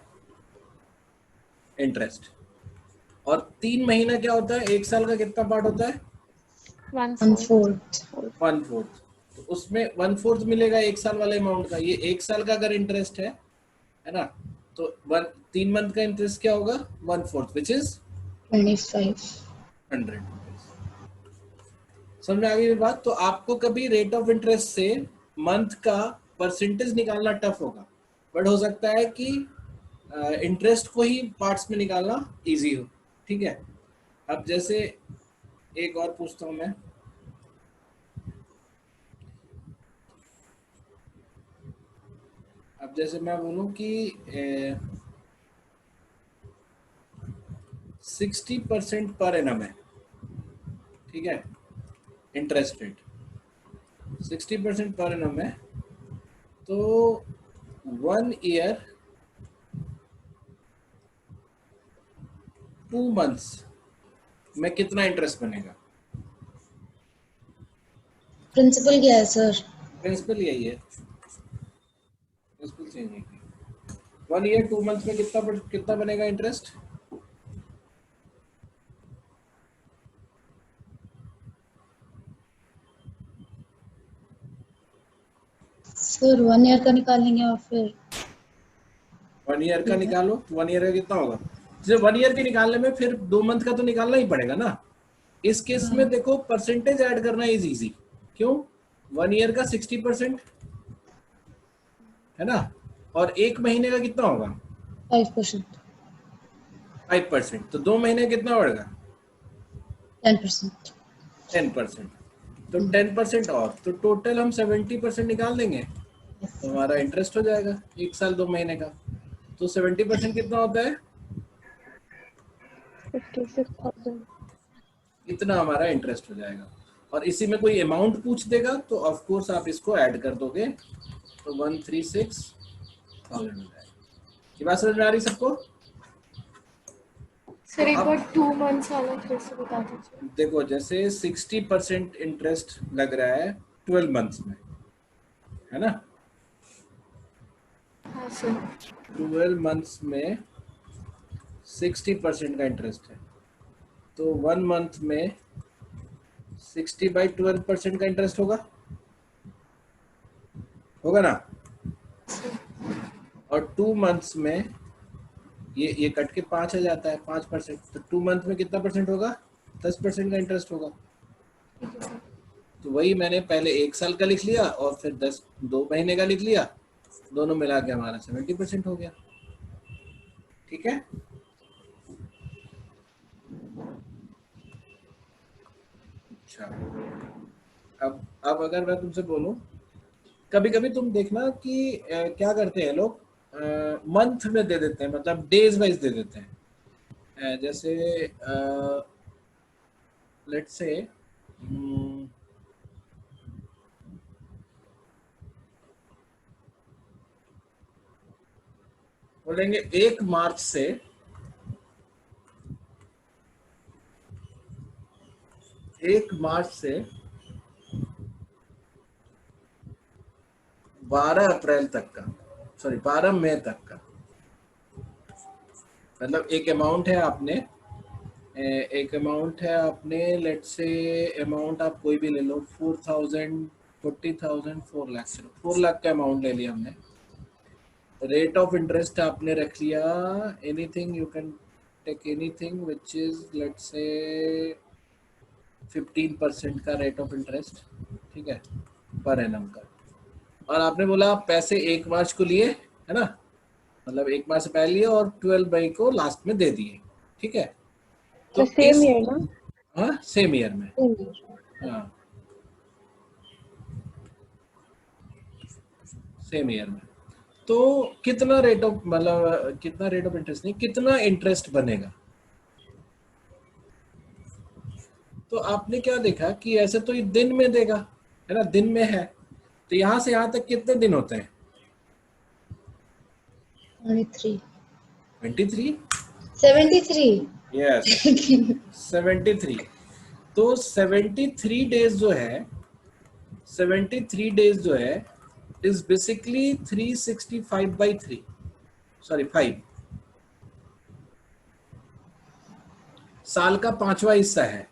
Speaker 1: इंटरेस्ट। और 3 महीना क्या होता है? 1 साल का कितना पार्ट होता है?
Speaker 4: 1/4.
Speaker 1: 1/4। तो उसमें 1/4 मिलेगा 1 साल वाले अमाउंट का। ये 1 साल का अगर इंटरेस्ट है ना, तो 3 मंथ का इंटरेस्ट क्या होगा? 1/4 विच इज
Speaker 4: 25.
Speaker 1: 100 रुपीज। समझ में आ गई बात? तो आपको कभी रेट ऑफ इंटरेस्ट से मंथ का परसेंटेज निकालना टफ होगा, बट हो सकता है कि इंटरेस्ट को ही पार्ट्स में निकालना इजी हो। ठीक है। अब जैसे एक और पूछता हूं मैं, अब जैसे मैं बोलूं कि 60% पर एनम है, ठीक है, इंटरेस्ट रेट 60% पर एनम है, तो 1 ईयर 2 मंथ्स में कितना इंटरेस्ट बनेगा?
Speaker 4: प्रिंसिपल क्या है सर?
Speaker 1: प्रिंसिपल यही है, प्रिंसिपल चेंज नहीं किया। 1 ईयर 2 मंथ्स में कितना बनेगा इंटरेस्ट?
Speaker 4: सर 1 ईयर का निकालेंगे और फिर
Speaker 1: 1 ईयर का निकालो, तो 1 ईयर का कितना होगा? जैसे 1 ईयर के निकालने में फिर 2 मंथ का तो निकालना ही पड़ेगा ना। इस केस में देखो परसेंटेज ऐड करना इज इजी। क्यों? 1 ईयर का 60% है ना, और 1 महीने का कितना होगा?
Speaker 4: 5%.
Speaker 1: 5%। तो 2 महीने कितना बढ़ेगा?
Speaker 4: 10%.
Speaker 1: 10%। तो 10% और, तो टोटल हम 70% निकाल देंगे, तो हमारा इंटरेस्ट हो जाएगा 1 साल 2 महीने का। तो 70% कितना होता है?
Speaker 2: 56,000।
Speaker 1: इतना हमारा इंटरेस्ट हो जाएगा। और इसी में कोई अमाउंट पूछ देगा तो ऑफ कोर्स आप इसको ऐड कर दोगे, तो 136,000 हो जाएगा। ये बात समझ में आ रही सबको?
Speaker 6: सर एक बार 2 मंथ्स वाला फिर से बता दीजिए।
Speaker 1: देखो जैसे 60% इंटरेस्ट लग रहा है 12 मंथ्स में, है ना।
Speaker 6: हाँ सर।
Speaker 1: 12 मंथ्स में 60% का इंटरेस्ट है, तो 1 मंथ में 60/12% का इंटरेस्ट होगा ना। और 2 मंथ्स में ये कट के 5 आ जाता है, 5%। तो 2 मंथ में कितना परसेंट होगा? 10% का इंटरेस्ट होगा। तो वही मैंने पहले 1 साल का लिख लिया और फिर 2 महीने का लिख लिया, दोनों मिला के हमारा 70% हो गया। ठीक है। अच्छा, अब अगर मैं तुमसे बोलूं, कभी कभी तुम देखना कि क्या करते हैं लोग, मंथ में दे देते हैं, मतलब डेज वाइज दे देते हैं। जैसे लेट्स से बोलेंगे 1 मार्च से 12 अप्रैल तक का, सॉरी 12 मई तक का, मतलब एक अमाउंट है आपने लेट्स से अमाउंट आप कोई भी ले लो, 4,000, 40,000, 4 लाख, 4 लाख का अमाउंट ले लिया हमने। रेट ऑफ इंटरेस्ट आपने रख लिया anything, you can take anything which is let's say 15% का रेट ऑफ इंटरेस्ट, ठीक है, पर एनम का। और आपने बोला पैसे 1 मार्च को लिए, है ना, मतलब 1 मार्च से पहले लिए और 12 मई को लास्ट में दे दिए, ठीक है। तो
Speaker 2: सेम ईयर ना?
Speaker 1: हाँ सेम ईयर में,
Speaker 2: Same year.
Speaker 1: हाँ सेम ईयर में। तो कितना रेट ऑफ मतलब कितना रेट ऑफ इंटरेस्ट नहीं, कितना इंटरेस्ट बनेगा। तो आपने क्या देखा कि ऐसे तो ये दिन में देगा, है ना, दिन में है, तो यहाँ से यहाँ तक कितने दिन होते हैं?
Speaker 4: 23
Speaker 1: 23।
Speaker 4: 73
Speaker 1: यस 73। तो 73 डेज जो है, 73 डेज जो है इज बेसिकली 365/3, सॉरी 5, साल का 5वां हिस्सा है।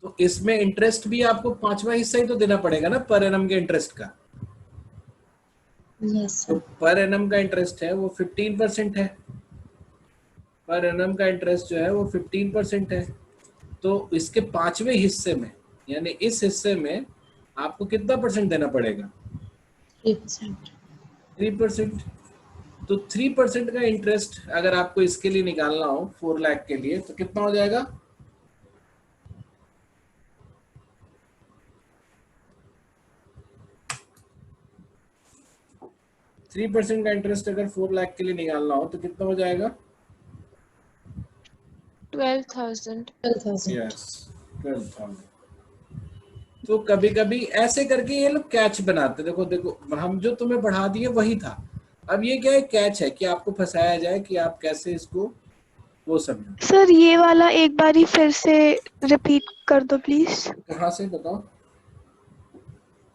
Speaker 1: तो इसमें इंटरेस्ट भी आपको 5वां हिस्सा ही तो देना पड़ेगा ना पर एनम के इंटरेस्ट का।
Speaker 4: यस
Speaker 1: तो पर एनम का इंटरेस्ट है वो 15% है, पर एनम का इंटरेस्ट जो है वो 15% है। तो इसके 5वें हिस्से में यानी इस हिस्से में आपको कितना परसेंट देना पड़ेगा? 3%। तो 3% का इंटरेस्ट अगर आपको इसके लिए निकालना हो 4 लाख के लिए तो कितना हो जाएगा? थ्री परसेंट का इंटरेस्ट अगर 4 लाख के लिए निकालना हो तो कितना हो जाएगा?
Speaker 6: 12,000।
Speaker 1: यस 12,000। तो कभी कभी ऐसे करके ये लोग कैच बनाते, देखो देखो हम जो तुम्हें बढ़ा दिए वही था, अब ये क्या है कैच है कि आपको फंसाया जाए कि आप कैसे इसको वो समझो।
Speaker 7: सर ये वाला एक बारी फिर से रिपीट कर दो प्लीज।
Speaker 1: कहाँ से बताओ?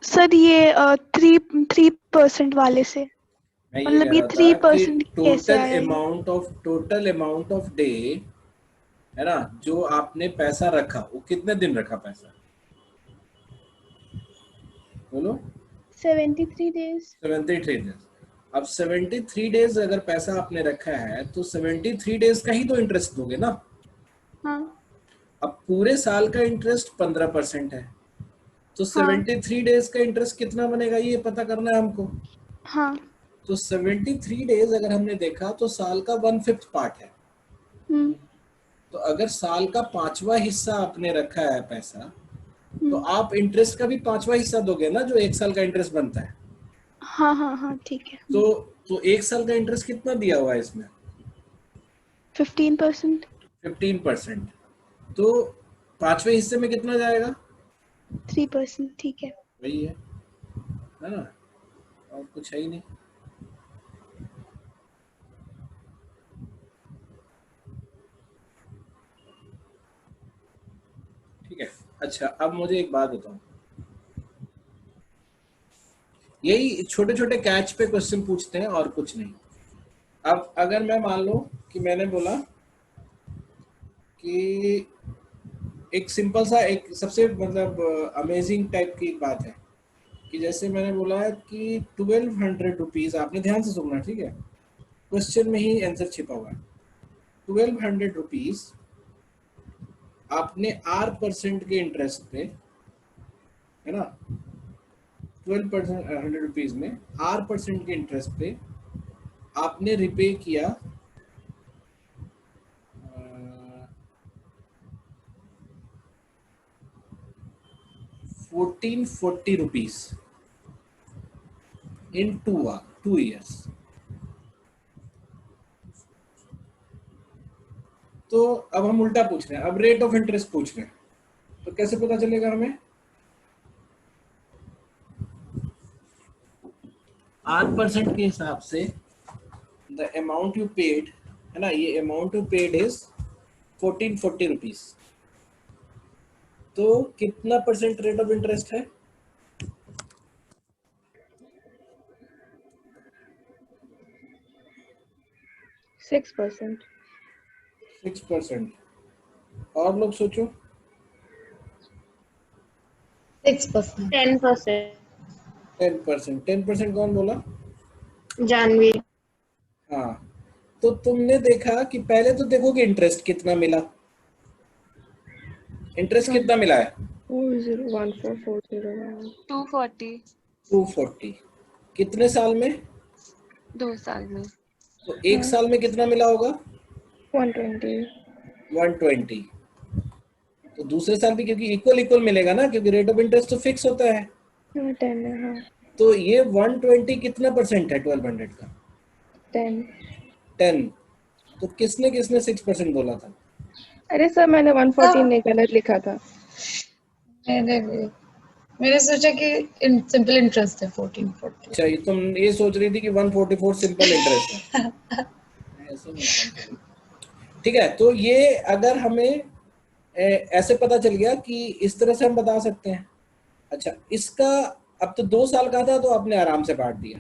Speaker 7: सर ये 3% वाले से,
Speaker 1: मैं ये
Speaker 7: मतलब
Speaker 1: कह
Speaker 7: ये
Speaker 1: रहा था कि
Speaker 7: 3% कैसे आया?
Speaker 1: टोटल अमाउंट ऑफ डे है ना, जो आपने पैसा रखा वो कितने दिन रखा पैसा, बोलो?
Speaker 7: 73 डेज।
Speaker 1: 73 डेज। अब 73 डेज अगर पैसा आपने रखा है तो 73 डेज का ही तो इंटरेस्ट दोगे ना।
Speaker 7: हाँ
Speaker 1: अब पूरे साल का इंटरेस्ट 15% है, तो 73 डेज का इंटरेस्ट कितना बनेगा ये पता करना है हमको।
Speaker 7: हाँ।
Speaker 1: तो 73 डेज अगर हमने देखा तो साल का 1/5 पार्ट है। तो अगर साल का 5वां हिस्सा आपने रखा है पैसा तो आप इंटरेस्ट का भी 5वां हिस्सा दोगे ना, जो 1 साल का इंटरेस्ट बनता है।
Speaker 7: हाँ हाँ हाँ ठीक है।
Speaker 1: तो 1 साल का इंटरेस्ट कितना दिया हुआ है इसमें?
Speaker 7: 15%।
Speaker 1: 15%। तो 5वें हिस्से में कितना जाएगा?
Speaker 7: 3%। ठीक है।
Speaker 1: वही है ना, और कुछ है ही नहीं। ठीक है। अच्छा अब मुझे एक बात बताओ, यही छोटे छोटे कैच पे क्वेश्चन पूछते हैं और कुछ नहीं। अब अगर मैं मान लो कि मैंने बोला कि एक सिंपल सा एक सबसे मतलब अमेजिंग टाइप की बात है कि जैसे मैंने बोला है कि 1200 रुपीज, आपने ध्यान से सुनना ठीक है, क्वेश्चन में ही आंसर छिपा हुआ है। 1200 रुपीज आपने R% के इंटरेस्ट पे, है ना, 12% 100 रुपीज में R% के इंटरेस्ट पे आपने रिपे किया 1440 रुपीज इन 2 years। तो अब हम उल्टा पूछ रहे हैं, अब रेट ऑफ इंटरेस्ट पूछ रहे हैं, तो कैसे पता चलेगा हमें? R% के हिसाब से द अमाउंट यू पेड, है ना, ये amount you paid is 1440 rupees. तो कितना परसेंट रेट ऑफ इंटरेस्ट है?
Speaker 2: 6%।
Speaker 1: 6%। और लोग सोचो।
Speaker 4: 6%।
Speaker 2: 10%।
Speaker 1: 10%। 10% कौन बोला?
Speaker 2: जानवी।
Speaker 1: हाँ, तो तुमने देखा कि पहले तो देखो कि इंटरेस्ट कितना मिला, इंटरेस्ट कितना मिला है?
Speaker 2: 240.
Speaker 1: 240। कितने साल में?
Speaker 6: 2 साल में।
Speaker 1: तो 1 साल में कितना मिला होगा?
Speaker 2: 120.
Speaker 1: 120। तो दूसरे साल भी क्योंकि इक्वल इक्वल मिलेगा ना, क्योंकि रेट ऑफ इंटरेस्ट तो फिक्स होता है।
Speaker 2: 10 है, हाँ.
Speaker 1: तो ये 120 कितना परसेंट है 1200 का?
Speaker 2: 10.
Speaker 1: 10। तो किसने किसने 6% बोला था?
Speaker 2: अरे सर मैंने 114 नहीं गलत लिखा था.
Speaker 4: मैंने सोचा कि सिंपल इंटरेस्ट है 1440.
Speaker 1: अच्छा, ये तुम ये सोच रही थी कि 144 सिंपल इंटरेस्ट है। ऐसे मत करो। ठीक है, तो ये अगर हमें ऐसे पता चल गया कि इस तरह से हम बता सकते हैं। अच्छा, इसका अब तो 2 साल का था तो आपने आराम से काट दिया।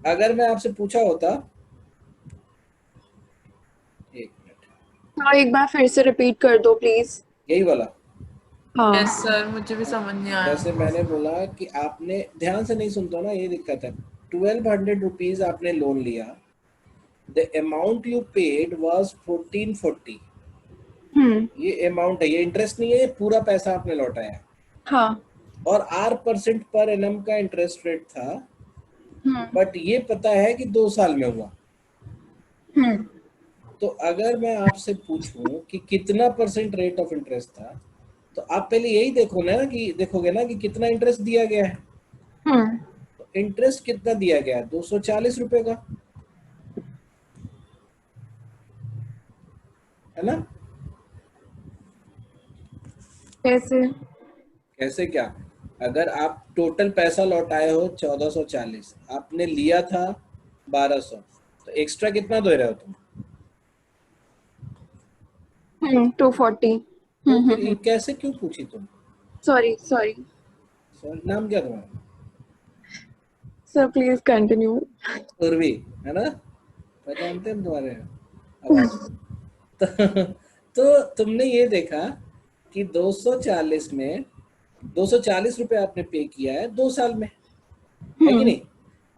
Speaker 1: अगर मैं आपसे पूछा होता, एक मिनट,
Speaker 6: हाँ, एक बार फिर से रिपीट कर दो प्लीज.
Speaker 1: यही वाला।
Speaker 6: हाँ.
Speaker 3: यस सर, मुझे भी समझ नहीं आया।
Speaker 1: जैसे मैंने बोला कि आपने ध्यान से नहीं सुनता ना, ये दिक्कत है। 1200 रुपीज आपने लोन लिया, the amount you paid was 1440। ये अमाउंट है, ये इंटरेस्ट नहीं है, ये पूरा पैसा आपने लौटाया।
Speaker 6: हाँ.
Speaker 1: और 8% पर एनम का इंटरेस्ट रेट था, बट ये पता है कि 2 साल में हुआ। तो अगर मैं आपसे पूछूं कि कितना परसेंट रेट ऑफ इंटरेस्ट था, तो आप पहले यही देखोगे ना कि कितना इंटरेस्ट दिया गया है। तो इंटरेस्ट कितना दिया गया है? 240 रुपए का, है ना? कैसे क्या? अगर आप टोटल पैसा लौटाए हो 1440, आपने लिया था 1200, तो एक्स्ट्रा कितना दे रहे हो तुम?
Speaker 6: 240.
Speaker 1: तो फिर ये कैसे क्यों पूछी तुम?
Speaker 6: सॉरी.
Speaker 1: सर नाम क्या तुम्हारा?
Speaker 6: Sir please continue.
Speaker 1: उर्वी, है ना? पहचानते हम तुम्हारे आवाज। तो तुमने ये देखा कि 240 में 240 रुपए आपने पे किया है 2 साल में, है कि नहीं?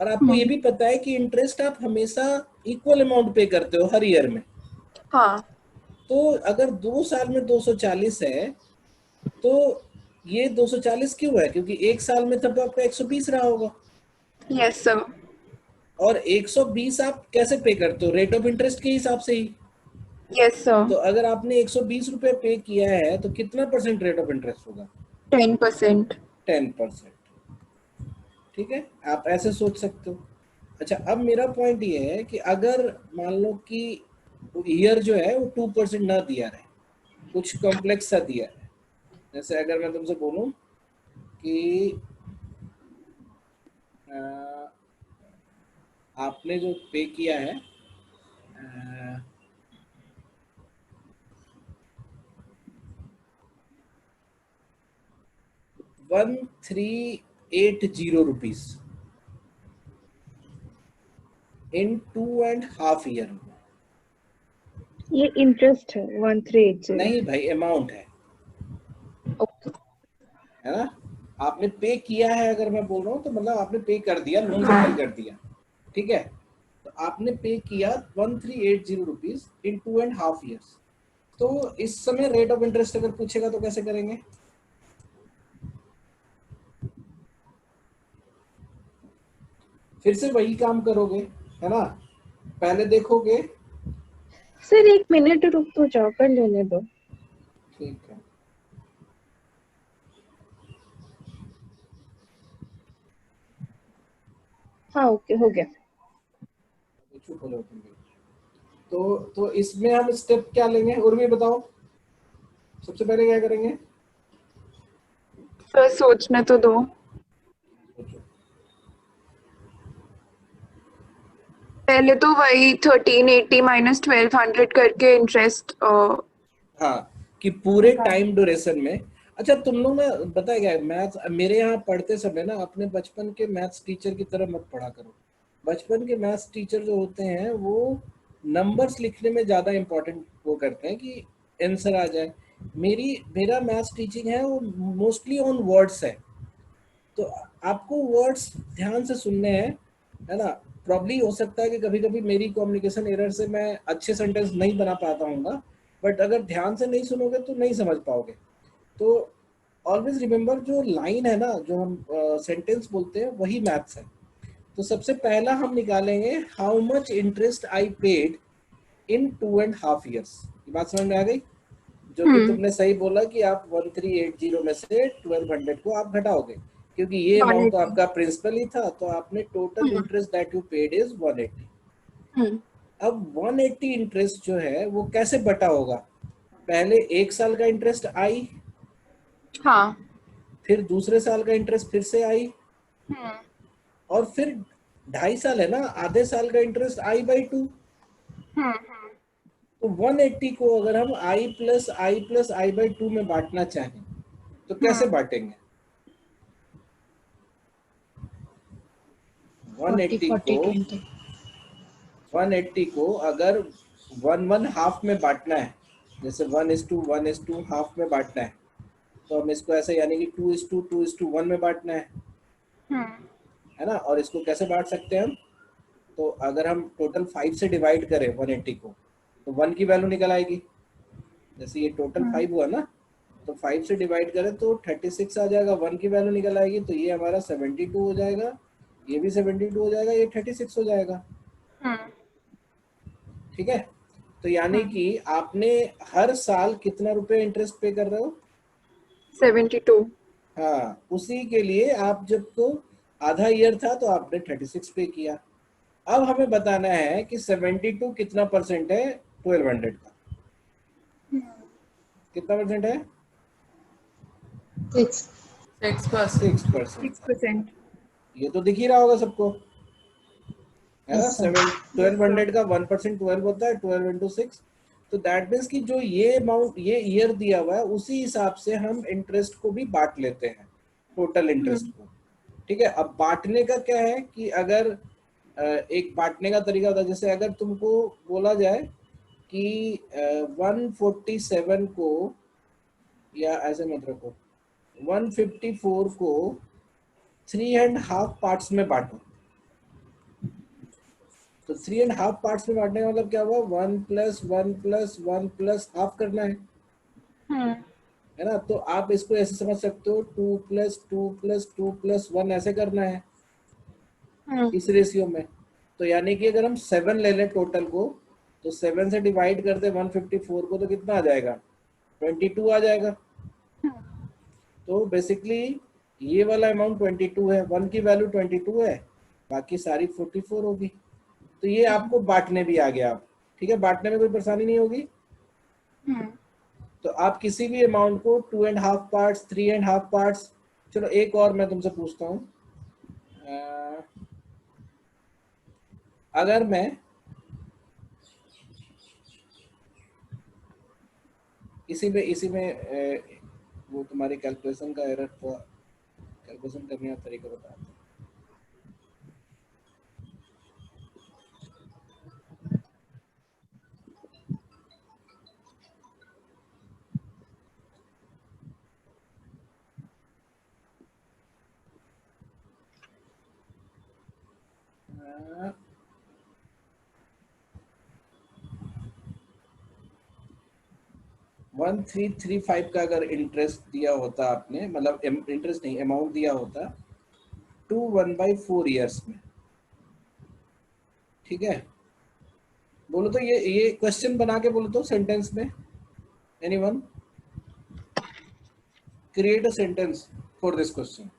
Speaker 1: और आपको ये भी पता है कि इंटरेस्ट आप हमेशा इक्वल अमाउंट पे करते हो हर ईयर में।
Speaker 6: हाँ.
Speaker 1: तो अगर 2 साल में 240 है, तो ये 240 क्यों है? क्योंकि 1 साल में तब आपका 120 रहा होगा।
Speaker 6: Yes sir.
Speaker 1: और 120 आप कैसे पे करते हो? रेट ऑफ इंटरेस्ट के हिसाब से ही।
Speaker 6: Yes sir.
Speaker 1: तो अगर आपने 120 रुपए पे किया है तो कितना परसेंट रेट ऑफ इंटरेस्ट होगा?
Speaker 6: 10%.
Speaker 1: 10%। ठीक है, आप ऐसे सोच सकते हो। अच्छा, अब मेरा पॉइंट ये है कि अगर मान लो कि ईयर जो है वो 2% ना दिया रहे, कुछ कॉम्प्लेक्स सा दिया है। जैसे अगर मैं तुमसे बोलूं कि आपने जो पे किया है 1380 रुपीज इन 2.5 ईयर।
Speaker 2: ये इंटरेस्ट है 1380.
Speaker 1: नहीं भाई, अमाउंट है,
Speaker 2: ओके.
Speaker 1: है ना? आपने पे किया है, अगर मैं बोल रहा हूँ तो मतलब आपने पे कर दिया, लोन सेटल कर दिया। ठीक है, तो आपने पे किया 1380 रुपीज इन 2.5 ईयर्स। तो इस समय रेट ऑफ इंटरेस्ट अगर पूछेगा तो कैसे करेंगे? फिर से वही काम करोगे, है ना? पहले देखोगे।
Speaker 2: सर 1 मिनट रुक तो जाओ, कर लेने दो.
Speaker 1: ठीक है,
Speaker 2: हाँ ओके, हो गया.
Speaker 1: चुप हो जाओ तुम भी। तो इसमें हम स्टेप क्या लेंगे, और भी बताओ। सबसे पहले क्या करेंगे?
Speaker 6: सर सोचने तो दो.
Speaker 1: सोचो।
Speaker 6: पहले तो वही 1380 माइनस 1200 करके इंटरेस्ट.
Speaker 1: हाँ, कि पूरे टाइम ड्यूरेशन में। अच्छा, तुम लोग ना, पता है क्या, मैथ्स मेरे यहाँ पढ़ते समय ना अपने बचपन के मैथ्स टीचर की तरह मत पढ़ा करो। बचपन के मैथ्स टीचर जो होते हैं वो नंबर्स लिखने में ज़्यादा इम्पोर्टेंट वो करते हैं कि आंसर आ जाए। मेरा मैथ्स टीचिंग है वो मोस्टली ऑन वर्ड्स है। तो आपको वर्ड्स ध्यान से सुनने हैं, है ना? प्रॉब्ली हो सकता है कि कभी कभी मेरी कम्युनिकेशन एरर से मैं अच्छे सेंटेंस नहीं बना पाता हूँ, बट अगर ध्यान से नहीं सुनोगे तो नहीं समझ पाओगे। तो ऑलवेज रिमेंबर, जो लाइन है ना, जो हम सेंटेंस बोलते हैं, वही मैथ्स है। तो सबसे पहला हम निकालेंगे how much interest I paid in 2.5 years। ये बात समझ में आ गई? जो कि तुमने सही बोला कि आप 1380 में से 1200 को आप घटाओगे, क्योंकि ये अमाउंट तो आपका प्रिंसिपल ही था, तो आपने total interest that you paid is 180। अब 180 इंटरेस्ट जो है वो कैसे बटा होगा? पहले एक साल का इंटरेस्ट आई,
Speaker 6: हाँ,
Speaker 1: फिर दूसरे साल का इंटरेस्ट फिर से आई, और फिर 2.5 साल है ना, आधे साल का इंटरेस्ट i/2। तो 180 को अगर हम i+i+i/2 में बांटना चाहें तो कैसे बांटेंगे? 180 को अगर 1/1/2 में बांटना है, जैसे 1:1:2 में बांटना है, तो हम इसको ऐसे यानी कि 2:2:1 में बांटना है ना। और इसको कैसे बांट सकते हैं हम? तो अगर हम टोटल 5 से डिवाइड करें 180 को, तो 1 की वैल्यू निकल आएगी। जैसे ये टोटल 5 हुआ ना, तो 5 से डिवाइड करें तो 36 आ जाएगा, 1 की वैल्यू निकल आएगी, तो ये हमारा 72 हो जाएगा, ये भी 72 हो जाएगा, ये 36 हो जाएगा। ठीक है, तो यानी कि आपने हर साल कितना रुपए इंटरेस्ट पे कर रहे हो?
Speaker 6: 72।
Speaker 1: हाँ, उसी के लिए आप जब तो आधा ईयर था तो आपने 36 पे किया। अब हमें बताना है कि 72 कितना परसेंट है 1200 का? कितना परसेंट है?
Speaker 3: 6%।
Speaker 1: 6%। ये तो दिख ही रहा होगा सबको, है ना। 1200 का 1% 12 होता है, 12 into 6। तो दैट मीन्स कि जो ये अमाउंट ये ईयर दिया हुआ है उसी हिसाब से हम इंटरेस्ट को भी बांट लेते हैं, टोटल इंटरेस्ट को। ठीक है, अब बांटने का क्या है कि अगर एक बांटने का तरीका होता है, जैसे अगर तुमको बोला जाए कि 147 को, या ऐसे मत रखो, 154 को 3.5 पार्ट्स में बांटो, तो 3.5 पार्ट्स में बांटने का मतलब क्या हुआ? 1 + 1 + 1 + ½ करना है ना। तो आप इसको ऐसे समझ सकते हो, 2 + 2 + 2 + 1 ऐसे करना है इस रेशियो में। तो यानी कि अगर हम 7 ले लें टोटल को, तो 7 से डिवाइड कर दे 154 को, तो कितना आ जाएगा? 22 आ जाएगा। तो बेसिकली ये वाला अमाउंट 22 है, 1 की वैल्यू 22 है, बाकी सारी 44 होगी। तो ये आपको बांटने भी आ गया। ठीक है, बांटने में कोई परेशानी नहीं होगी। तो आप किसी भी अमाउंट को 2.5 पार्ट्स, 3.5 पार्ट्स। चलो एक और मैं तुमसे पूछता हूँ, अगर मैं इसी में वो तुम्हारे कैलकुलेशन का एरर था, कैलकुलेशन करने का तरीका बता दो। हाँ, 1335 का अगर इंटरेस्ट दिया होता आपने, मतलब इंटरेस्ट नहीं, अमाउंट दिया होता 1/4 ईयर्स में। ठीक है, बोलो तो ये क्वेश्चन बना के बोलो तो सेंटेंस में, anyone create a sentence for this question.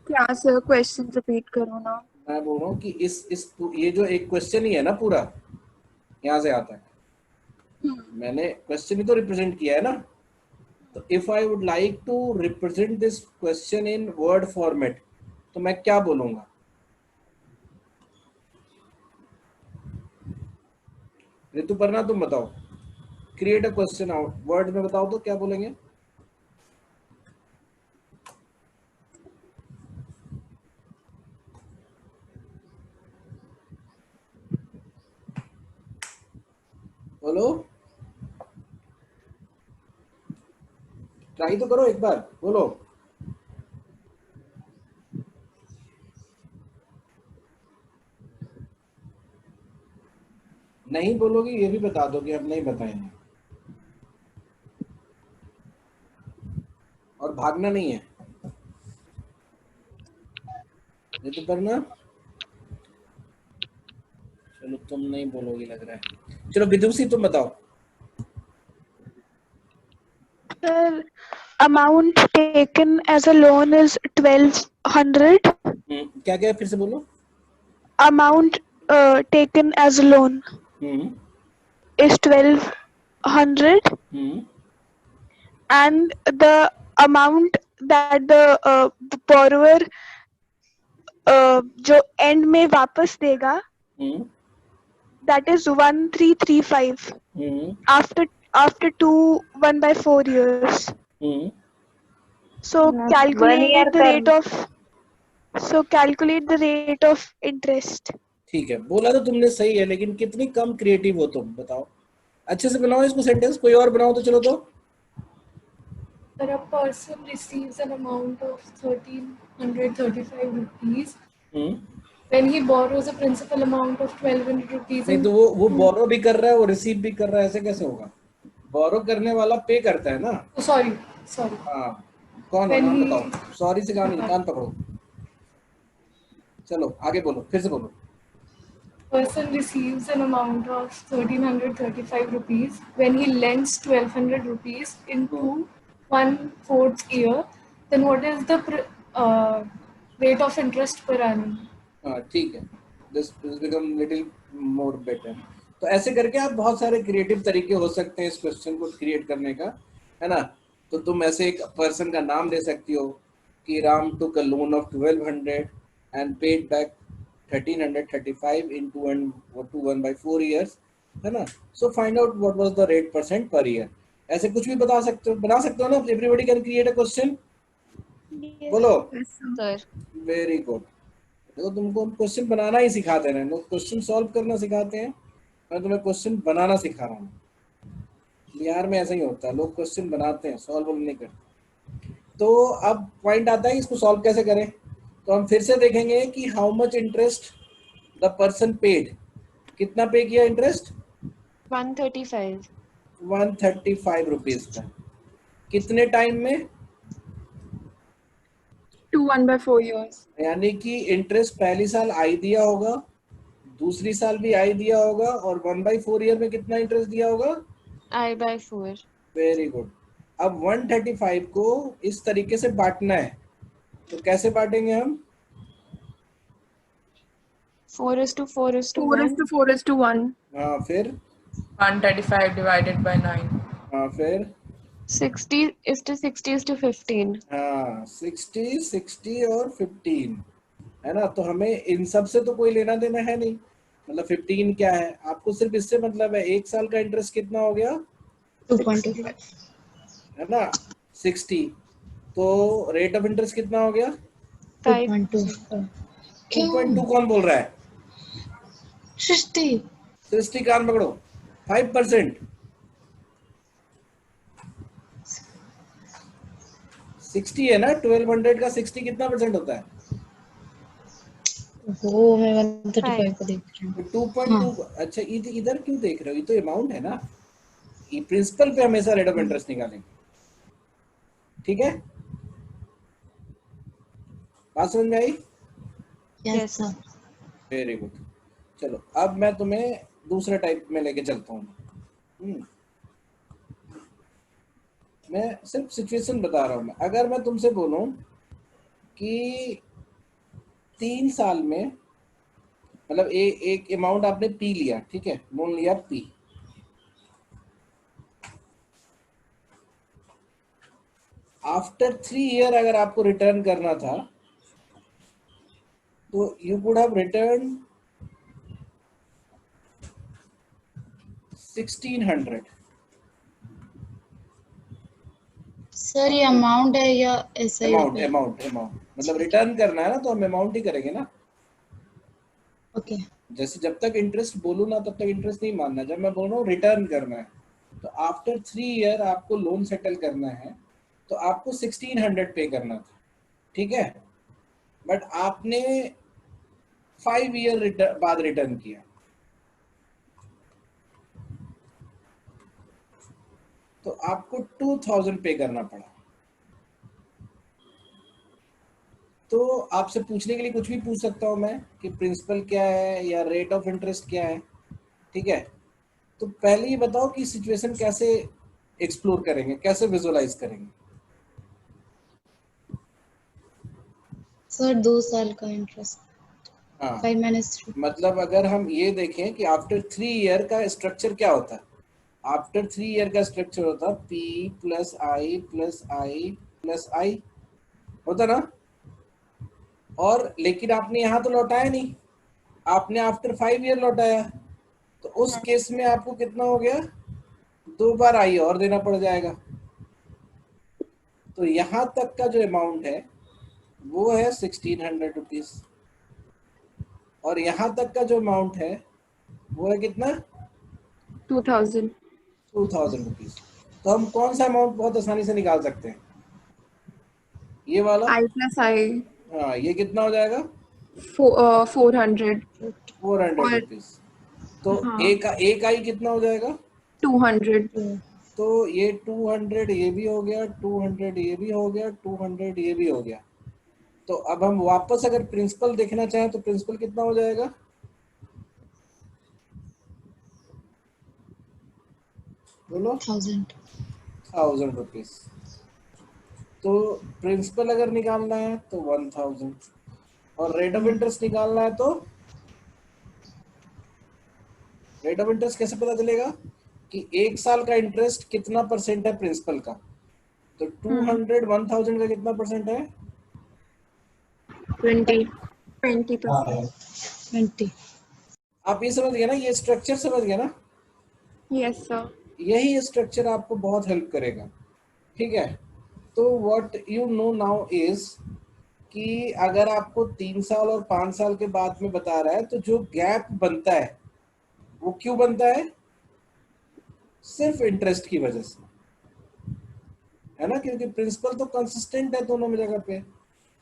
Speaker 6: क्या सर, क्वेश्चन रिपीट करो ना।
Speaker 1: मैं बोल रहा हूँ कि इस ये जो एक क्वेश्चन ही है ना पूरा, यहाँ से आता है, मैंने क्वेश्चन ही तो रिप्रेजेंट किया है ना। तो if I would like to represent this question in word format, तो मैं क्या बोलूंगा? ऋतुपर्णा तुम बताओ, create a question out word में बताओ तो क्या बोलेंगे? बोलो, ट्राई तो करो एक बार, बोलो। नहीं बोलोगे ये भी बता दो कि हम नहीं बताएंगे, और भागना नहीं है। ऋतुपर्णा चलो तुम नहीं बोलोगी लग रहा है। चलो विदुषी तुम बताओ।
Speaker 7: Sir, amount taken as a loan is 1200.
Speaker 1: क्या क्या फिर से बोलो।
Speaker 7: Amount taken as a loan is 1200, and the amount that the borrower जो end में वापस देगा that is 1335 after 1/4 years. So calculate the rate of interest.
Speaker 1: ठीक है, बोला तो तुमने सही है, लेकिन कितनी कम क्रिएटिव हो तुम, बताओ। अच्छे से बनाओ इसको सेंटेंस, कोई और बनाओ तो चलो। तो
Speaker 8: a person receives an amount of 1335 rupees when he borrows a principal amount of 1200 rupees.
Speaker 1: नहीं तो वो बोरो भी कर रहा है, वो रिसीव भी कर रहा है, ऐसे कैसे होगा? बोरो करने वाला पे करता है ना।
Speaker 8: सॉरी
Speaker 1: हाँ, कौन है नाम बताओ। सॉरी से काम नहीं, कान पकड़ो। चलो आगे बोलो, फिर से बोलो।
Speaker 8: Person receives an amount of 1335 rupees when he lends 1200 rupees into 1/4 year. Then what is the rate of interest per annum?
Speaker 1: हाँ ठीक है, this become little more better। तो ऐसे करके आप बहुत सारे क्रिएटिव तरीके हो सकते हैं इस क्वेश्चन को क्रिएट करने का, है ना। तो तुम ऐसे एक पर्सन का नाम दे सकती हो कि Ram took a loan of 1200 and paid back 1335 into 1/4 years, है ना। So find out what was the rate % per year। ऐसे कुछ भी बना सकते हो ना। Everybody can create a question। बोलो। Very good. तो तुमको क्वेश्चन बनाना ही सिखाते हैं, लोग क्वेश्चन सॉल्व करना सिखाते हैं, मैं तुम्हें क्वेश्चन बनाना सिखा रहा हूँ। बिहार में ऐसा ही होता है, लोग क्वेश्चन बनाते हैं, सॉल्व नहीं करते। तो अब पॉइंट आता है इसको सॉल्व कैसे करें। तो हम फिर से देखेंगे कि how much interest the person paid, कितना पे किया इंटरेस्ट? 135 रुपीज का। कितने टाइम में?
Speaker 6: 1/4 years।
Speaker 1: यानी कि इंटरेस्ट पहली साल आई दिया होगा, दूसरी साल भी आई दिया होगा, और 1/4 ईयर में कितना इंटरेस्ट दिया होगा?
Speaker 9: I/4।
Speaker 1: Very good. अब 135 को इस तरीके से बांटना है, तो कैसे बांटेंगे हम?
Speaker 6: 4:4:1।
Speaker 1: हाँ फिर
Speaker 3: 135 divided by 9।
Speaker 1: हाँ फिर
Speaker 9: 60:60:15।
Speaker 1: हाँ 60 और 15, है ना। तो हमें इन सब से तो कोई लेना देना है नहीं, मतलब 15 क्या है, आपको सिर्फ इससे मतलब है एक साल का इंटरेस्ट कितना हो गया?
Speaker 4: 2.25
Speaker 1: है ना। 60 तो रेट ऑफ इंटरेस्ट कितना हो गया?
Speaker 4: 2.25।
Speaker 1: 2.2 कौन बोल रहा है? 60 कान पकड़ो। 5%। 60 है ना, 1200 का 60 कितना % होता है?
Speaker 4: वो मैं 135 को देख रही हूँ।
Speaker 1: 2.2। अच्छा इधर क्यों देख रहे हो, ये तो अमाउंट है ना। ये प्रिंसिपल पे हमेशा रेट ऑफ इंटरेस्ट निकालेंगे, ठीक है। बात समझ में आई?
Speaker 4: Yes sir.
Speaker 1: Very good. चलो अब मैं तुम्हें दूसरे टाइप में लेके चलता हूँ। मैं सिर्फ सिचुएशन बता रहा हूँ। मैं अगर मैं तुमसे बोलूं कि 3 साल में, मतलब एक अमाउंट आपने पी लिया, ठीक है, लोन लिया पी, आफ्टर 3 ईयर अगर आपको रिटर्न करना था तो you could have return 1600।
Speaker 4: Sir ये अमाउंट है या ऐसा ही?
Speaker 1: अमाउंट मतलब रिटर्न करना है ना, तो हम अमाउंट ही करेंगे ना।
Speaker 4: ओके।
Speaker 1: जैसे जब तक इंटरेस्ट बोलूँ ना तब तक इंटरेस्ट नहीं मानना, जब मैं बोल रहा हूँ रिटर्न करना है, तो आफ्टर 3 ईयर आपको लोन सेटल करना है, तो आपको 1600 पे करना था, ठीक है। बट आपने 5 ईयर बाद रिटर्न किया, तो आपको 2000 पे करना पड़ा। तो आपसे पूछने के लिए कुछ भी पूछ सकता हूँ मैं कि प्रिंसिपल क्या है या रेट ऑफ इंटरेस्ट क्या है, ठीक है। तो पहले ये बताओ कि सिचुएशन कैसे एक्सप्लोर करेंगे, कैसे विजुअलाइज करेंगे।
Speaker 4: सर 2 साल का इंटरेस्ट,
Speaker 1: हाँ
Speaker 4: 5 - 3।
Speaker 1: मतलब अगर हम ये देखें कि आफ्टर 3 ईयर का स्ट्रक्चर क्या होता है, आफ्टर 3 ईयर का स्ट्रक्चर होता है P प्लस आई प्लस आई प्लस आई, होता ना। और लेकिन आपने यहाँ तो लौटाया नहीं, आपने आफ्टर 5 ईयर लौटाया, तो उस केस में आपको कितना हो गया, 2 बार आई और देना पड़ जाएगा। तो यहाँ तक का जो अमाउंट है वो है 1600 रुपीज, और यहाँ तक का जो अमाउंट है वो है कितना,
Speaker 6: 2000.
Speaker 1: 2000 रुपीज। तो हम कौन सा अमाउंट बहुत आसानी से निकाल सकते हैं, ये वाला।
Speaker 6: I plus I.
Speaker 1: हाँ ये कितना हो जाएगा,
Speaker 6: 400.
Speaker 1: 400
Speaker 6: और
Speaker 1: रुपीज। तो
Speaker 6: हाँ
Speaker 1: एक आई कितना हो जाएगा,
Speaker 6: 200.
Speaker 1: तो ये 200 ये भी हो गया, 200 ये भी हो गया, 200 ये भी हो गया। तो अब हम वापस अगर प्रिंसिपल देखना चाहें तो प्रिंसिपल कितना हो जाएगा, बोलो, 1000 रुपीज। तो प्रिंसिपल अगर निकालना है तो 1000, और रेट ऑफ इंटरेस्ट निकालना है तो रेट ऑफ इंटरेस्ट कैसे पता चलेगा कि 1 साल का इंटरेस्ट कितना परसेंट है प्रिंसिपल का। तो 200 1000 का कितना परसेंट है,
Speaker 6: 20%.
Speaker 4: 20।
Speaker 1: आप ये समझ गए ना, ये स्ट्रक्चर समझ गए ना।
Speaker 6: Yes sir.
Speaker 1: यही स्ट्रक्चर आपको बहुत हेल्प करेगा, ठीक है। तो what you know now is कि अगर आपको 3 साल और 5 साल के बाद में बता रहा है तो जो गैप बनता है वो क्यों बनता है, सिर्फ इंटरेस्ट की वजह से, है ना, क्योंकि प्रिंसिपल तो कंसिस्टेंट है दोनों में जगह पे।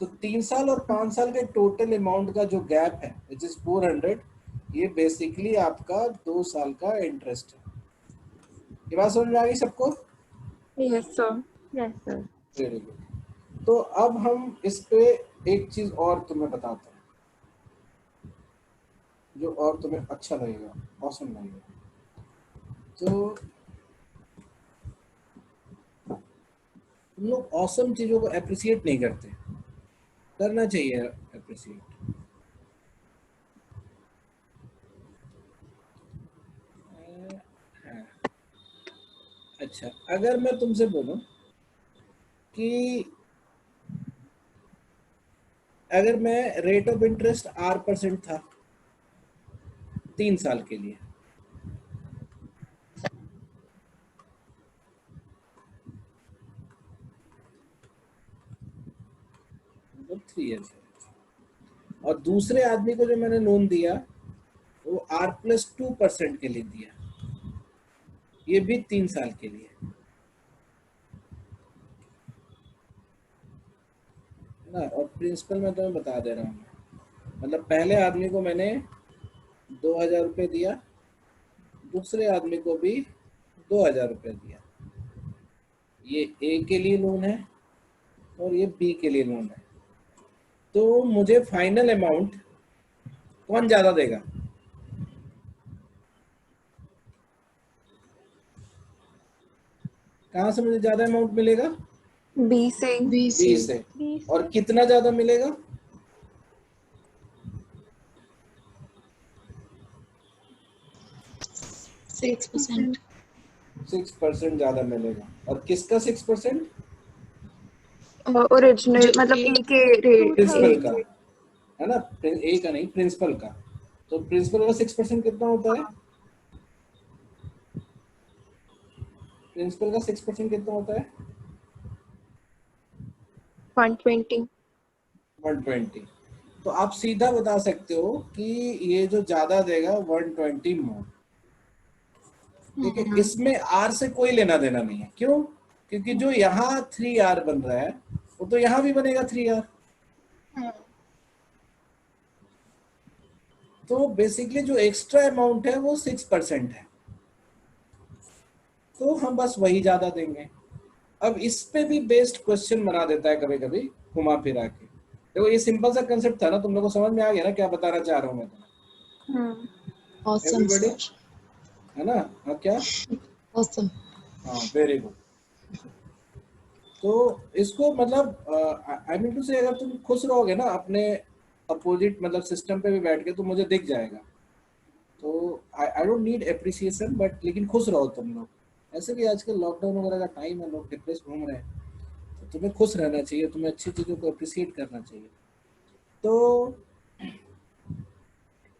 Speaker 1: तो 3 साल और 5 साल के टोटल अमाउंट का जो गैप है विच इज 400, ये बेसिकली आपका 2 साल का इंटरेस्ट है। ये बात समझ में आ गई सबको?
Speaker 6: Yes sir.
Speaker 9: Yes, sir.
Speaker 1: Very good. तो अब हम इस पे एक चीज और तुम्हें बताते हैं जो और तुम्हें अच्छा लगेगा, ऑसम लगेगा। तो तुम लोग ऑसम चीजों को अप्रिशिएट नहीं करते, करना चाहिए अप्रिशिएट। अच्छा अगर मैं तुमसे बोलूं कि अगर मैं रेट ऑफ इंटरेस्ट R% था 3 साल के लिए, मतलब 3 ईयर्स, और दूसरे आदमी को जो मैंने लोन दिया वो R+2% के लिए दिया, ये भी 3 साल के लिए, ना। और प्रिंसिपल मैं तुम्हें बता दे रहा हूँ, मतलब पहले आदमी को मैंने 2000 रुपये दिया, दूसरे आदमी को भी 2000 रुपये दिया। ये ए के लिए लोन है और ये बी के लिए लोन है। तो मुझे फाइनल अमाउंट कौन ज्यादा देगा, कहाँ से मुझे ज्यादा अमाउंट मिलेगा,
Speaker 6: B से.
Speaker 1: बी से। और कितना ज्यादा मिलेगा, 6% ज्यादा मिलेगा। और किसका 6%,
Speaker 6: ओरिजिनल मतलब A के रेट.
Speaker 1: प्रिंसिपल का, है ना, ए का नहीं, प्रिंसिपल का। तो प्रिंसिपल का 6% कितना होता है, प्रिंसिपल का 6% कितना होता है,
Speaker 6: 120.
Speaker 1: 120। तो आप सीधा बता सकते हो कि ये जो ज्यादा देगा 120 मोर, ठीक है। इसमें R से कोई लेना देना नहीं है, क्यों, क्योंकि जो यहाँ 3R बन रहा है वो तो यहाँ भी बनेगा 3R। तो बेसिकली जो एक्स्ट्रा अमाउंट है वो 6% है, तो हम बस वही ज्यादा देंगे। अब इस पे भी बेस्ड क्वेश्चन बना देता है कभी कभी घुमा फिरा के। देखो ये सिंपल सा कंसेप्ट था ना, तुम लोगों को समझ में आ गया ना क्या बताना चाह रहा हूँ मैं तुम्हें?
Speaker 4: awesome
Speaker 1: Everybody?
Speaker 4: sir,
Speaker 1: है ना? हाँ क्या?
Speaker 4: awesome.
Speaker 1: हाँ वेरी गुड। तो इसको मतलब आई मीन टू से अगर तुम खुश रहोगे ना अपने अपोजिट मतलब सिस्टम पे भी बैठ के तो मुझे दिख जाएगा। तो I don't need appreciation but लेकिन खुश रहो तुम लोग। ऐसे भी आजकल लॉकडाउन वगैरह का टाइम है, लोग डिप्रेस घूम रहे हैं, तो तुम्हें खुश रहना चाहिए, तुम्हें अच्छी चीज़ों को अप्रिशिएट करना चाहिए। तो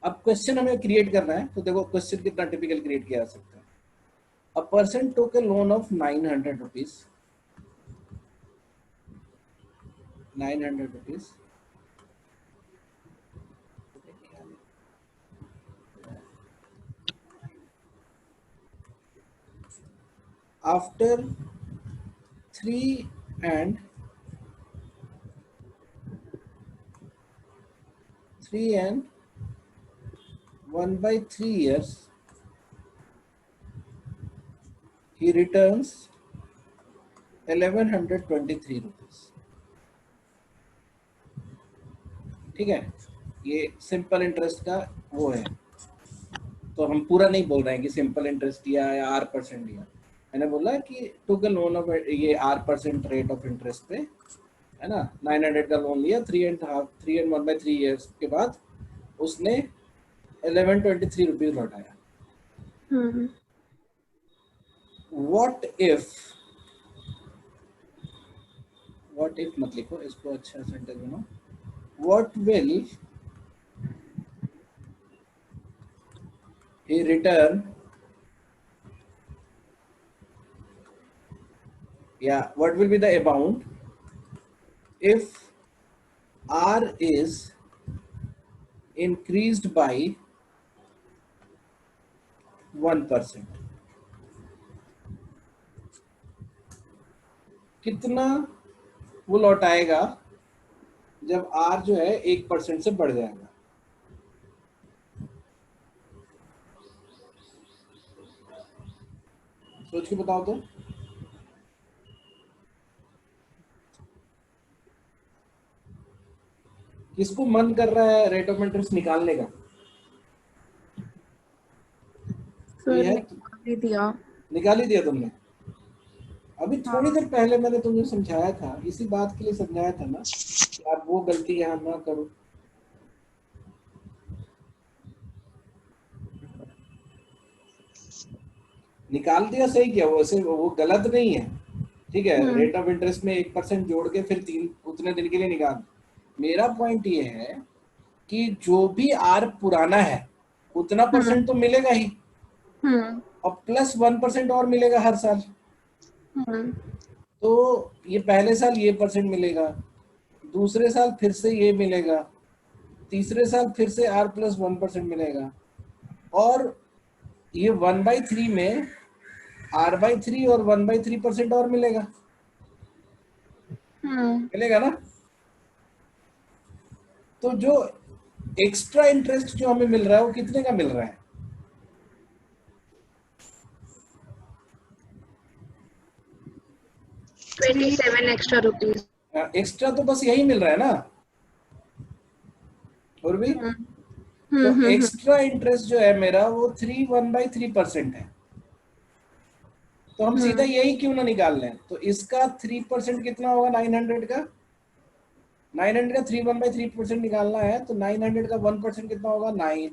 Speaker 1: अब क्वेश्चन हमें क्रिएट करना है। तो देखो क्वेश्चन कितना टिपिकल क्रिएट किया जा सकता है। A person took a loan of 900 rupees, 900 rupees after 3 and 1/3 years he returns 1123 rupees। ठीक है, ये सिंपल इंटरेस्ट का वो है। तो हम पूरा नहीं बोल रहे हैं कि सिंपल इंटरेस्ट दिया या R% दिया, मैंने बोला कि टुक अ लोन ऑफ ये R% रेट ऑफ इंटरेस्ट पे है ना, 900 का लोन लिया, 3 and 1/3 ईयर्स के बाद उसने 1123 रुपीज लौटाया। व्हाट इफ मत लिखो इसको, अच्छा सेंटेंस बनाओ। What will he return, what will be the amount if R is increased by 1%? कितना वो लौटाएगा जब R जो है 1% से बढ़ जाएगा? सोच के बताओ तो। किसको मन कर रहा है रेट ऑफ इंटरेस्ट निकालने का? निकाल ही दिया तुमने? अभी थोड़ी देर पहले मैंने तुम्हें समझाया था, इसी बात के लिए समझाया था ना कि आप वो गलती यहाँ ना करो। निकाल दिया, सही किया, वैसे वो गलत नहीं है, ठीक है। रेट ऑफ इंटरेस्ट में 1% जोड़ के फिर उतने दिन के लिए निकाल। मेरा पॉइंट ये है कि जो भी R पुराना है उतना % तो मिलेगा ही, और प्लस 1% और मिलेगा हर साल। तो ये पहले साल ये % मिलेगा, दूसरे साल फिर से ये मिलेगा, तीसरे साल फिर से R प्लस 1% मिलेगा, और ये 1/3 में R/3 और 1/3% और मिलेगा। मिलेगा ना? तो जो एक्स्ट्रा इंटरेस्ट जो हमें मिल रहा है वो कितने का मिल रहा है?
Speaker 2: ₹27 एक्स्ट्रा रुपीज।
Speaker 1: एक्स्ट्रा तो बस यही मिल रहा है ना, और भी तो एक्स्ट्रा इंटरेस्ट जो है मेरा वो 1/3% है। तो हम सीधा यही क्यों ना निकाल लें? तो इसका 3% कितना होगा 900 का? 900 का 1/3% निकालना है, तो 900 का 1% कितना होगा? 9,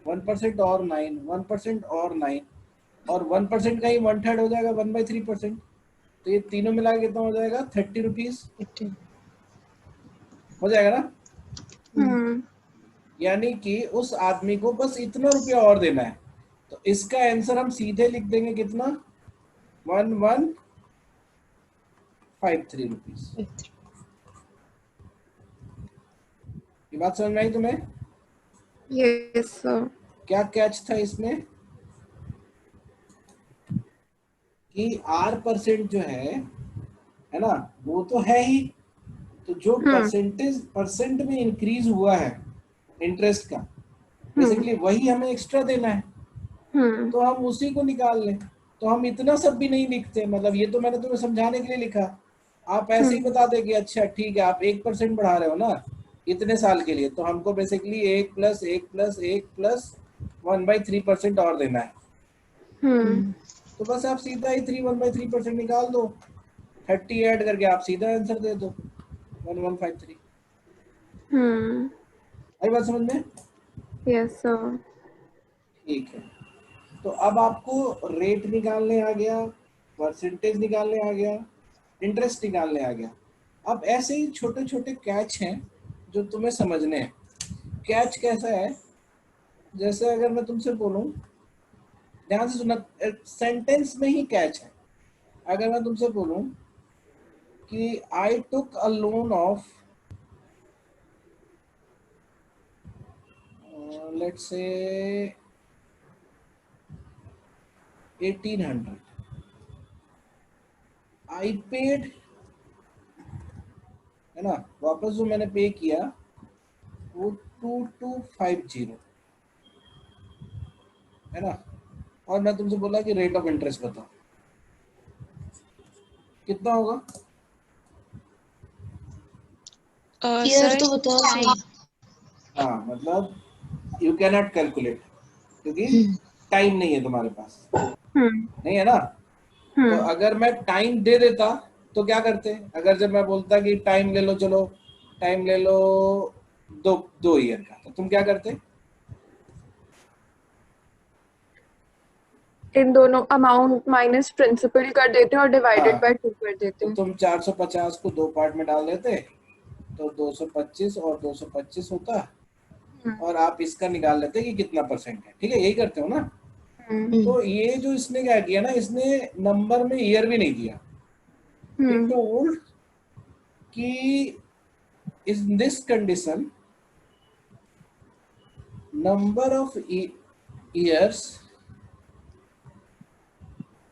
Speaker 1: 1% और 9, 1% और 9, और 1% का ही 1/3 हो जाएगा 1/3%। तो ये तीनों मिला के कितना हो जाएगा? 30 रुपीज हो जाएगा ना? यानी कि उस आदमी को बस इतना रुपया और देना है। तो इसका आंसर हम सीधे लिख देंगे कितना? 1153 रुपीज। ये बात समझ में आई तुम्हें?
Speaker 6: Yes sir.
Speaker 1: क्या कैच था इसमें कि R% जो है ना, वो तो है ही, तो जो परसेंट में इंक्रीज हुआ है इंटरेस्ट का, बेसिकली वही हमें एक्स्ट्रा देना है। तो हम उसी को निकाल लें। तो हम इतना सब भी नहीं लिखते, मतलब ये तो मैंने तुम्हें समझाने के लिए लिखा आप ऐसे ही बता दे कि अच्छा ठीक है, आप 1% बढ़ा रहे हो ना इतने साल के लिए, तो हमको बेसिकली 1+1+1+1/3% और देना है। तो बस आप सीधा ही 1/3% निकाल दो, 30 ऐड करके आप सीधा आंसर दे दो 1153। आई बात समझ में?
Speaker 6: Yes sir.
Speaker 1: ठीक है, तो अब आपको रेट निकालने आ गया, परसेंटेज निकालने आ गया, इंटरेस्ट निकालने आ गया। अब ऐसे ही छोटे छोटे कैच हैं जो तुम्हें समझने हैं। कैच कैसा है, जैसे अगर मैं तुमसे बोलूं, ध्यान से सुनना, सेंटेंस में ही कैच है। अगर मैं तुमसे बोलूं कि I took a loan of let's say 1800, I paid, है ना, वापस जो मैंने पे किया वो 2250, है ना, और मैं तुमसे बोला कि रेट ऑफ इंटरेस्ट बताओ कितना होगा।
Speaker 4: ईयर तो बताओ सही।
Speaker 1: हाँ, मतलब यू कैन नॉट कैलकुलेट क्योंकि टाइम नहीं है तुम्हारे पास, नहीं है ना। तो अगर मैं टाइम दे देता तो क्या करते, अगर जब मैं बोलता कि टाइम ले लो, चलो टाइम ले लो 2 ईयर का, तो तुम क्या करते?
Speaker 6: इन दोनों अमाउंट माइनस प्रिंसिपल कर देते और डिवाइडेड बाय 2 कर देते।
Speaker 1: तो तुम 450 को 2 पार्ट में डाल देते, तो 225 और 225 होता, और आप इसका निकाल लेते कि कितना परसेंट है। ठीक है, यही करते हो ना। तो ये जो इसने क्या किया ना, इसने नंबर में ईयर भी नहीं दिया। It told कि in this condition number of years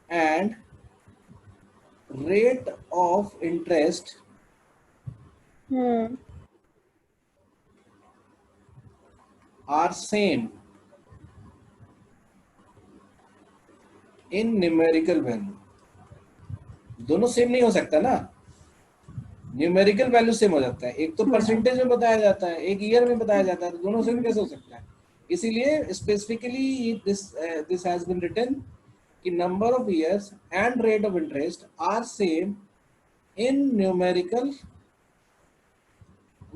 Speaker 1: and rate of interest are same in numerical value। दोनों सेम नहीं हो सकता ना, न्यूमेरिकल वैल्यू सेम हो जाता है। एक तो परसेंटेज में बताया जाता है, एक ईयर में बताया जाता है, तो दोनों सेम कैसे हो सकता है। इसीलिए specifically this has been written कि number of years and rate of interest are same in numerical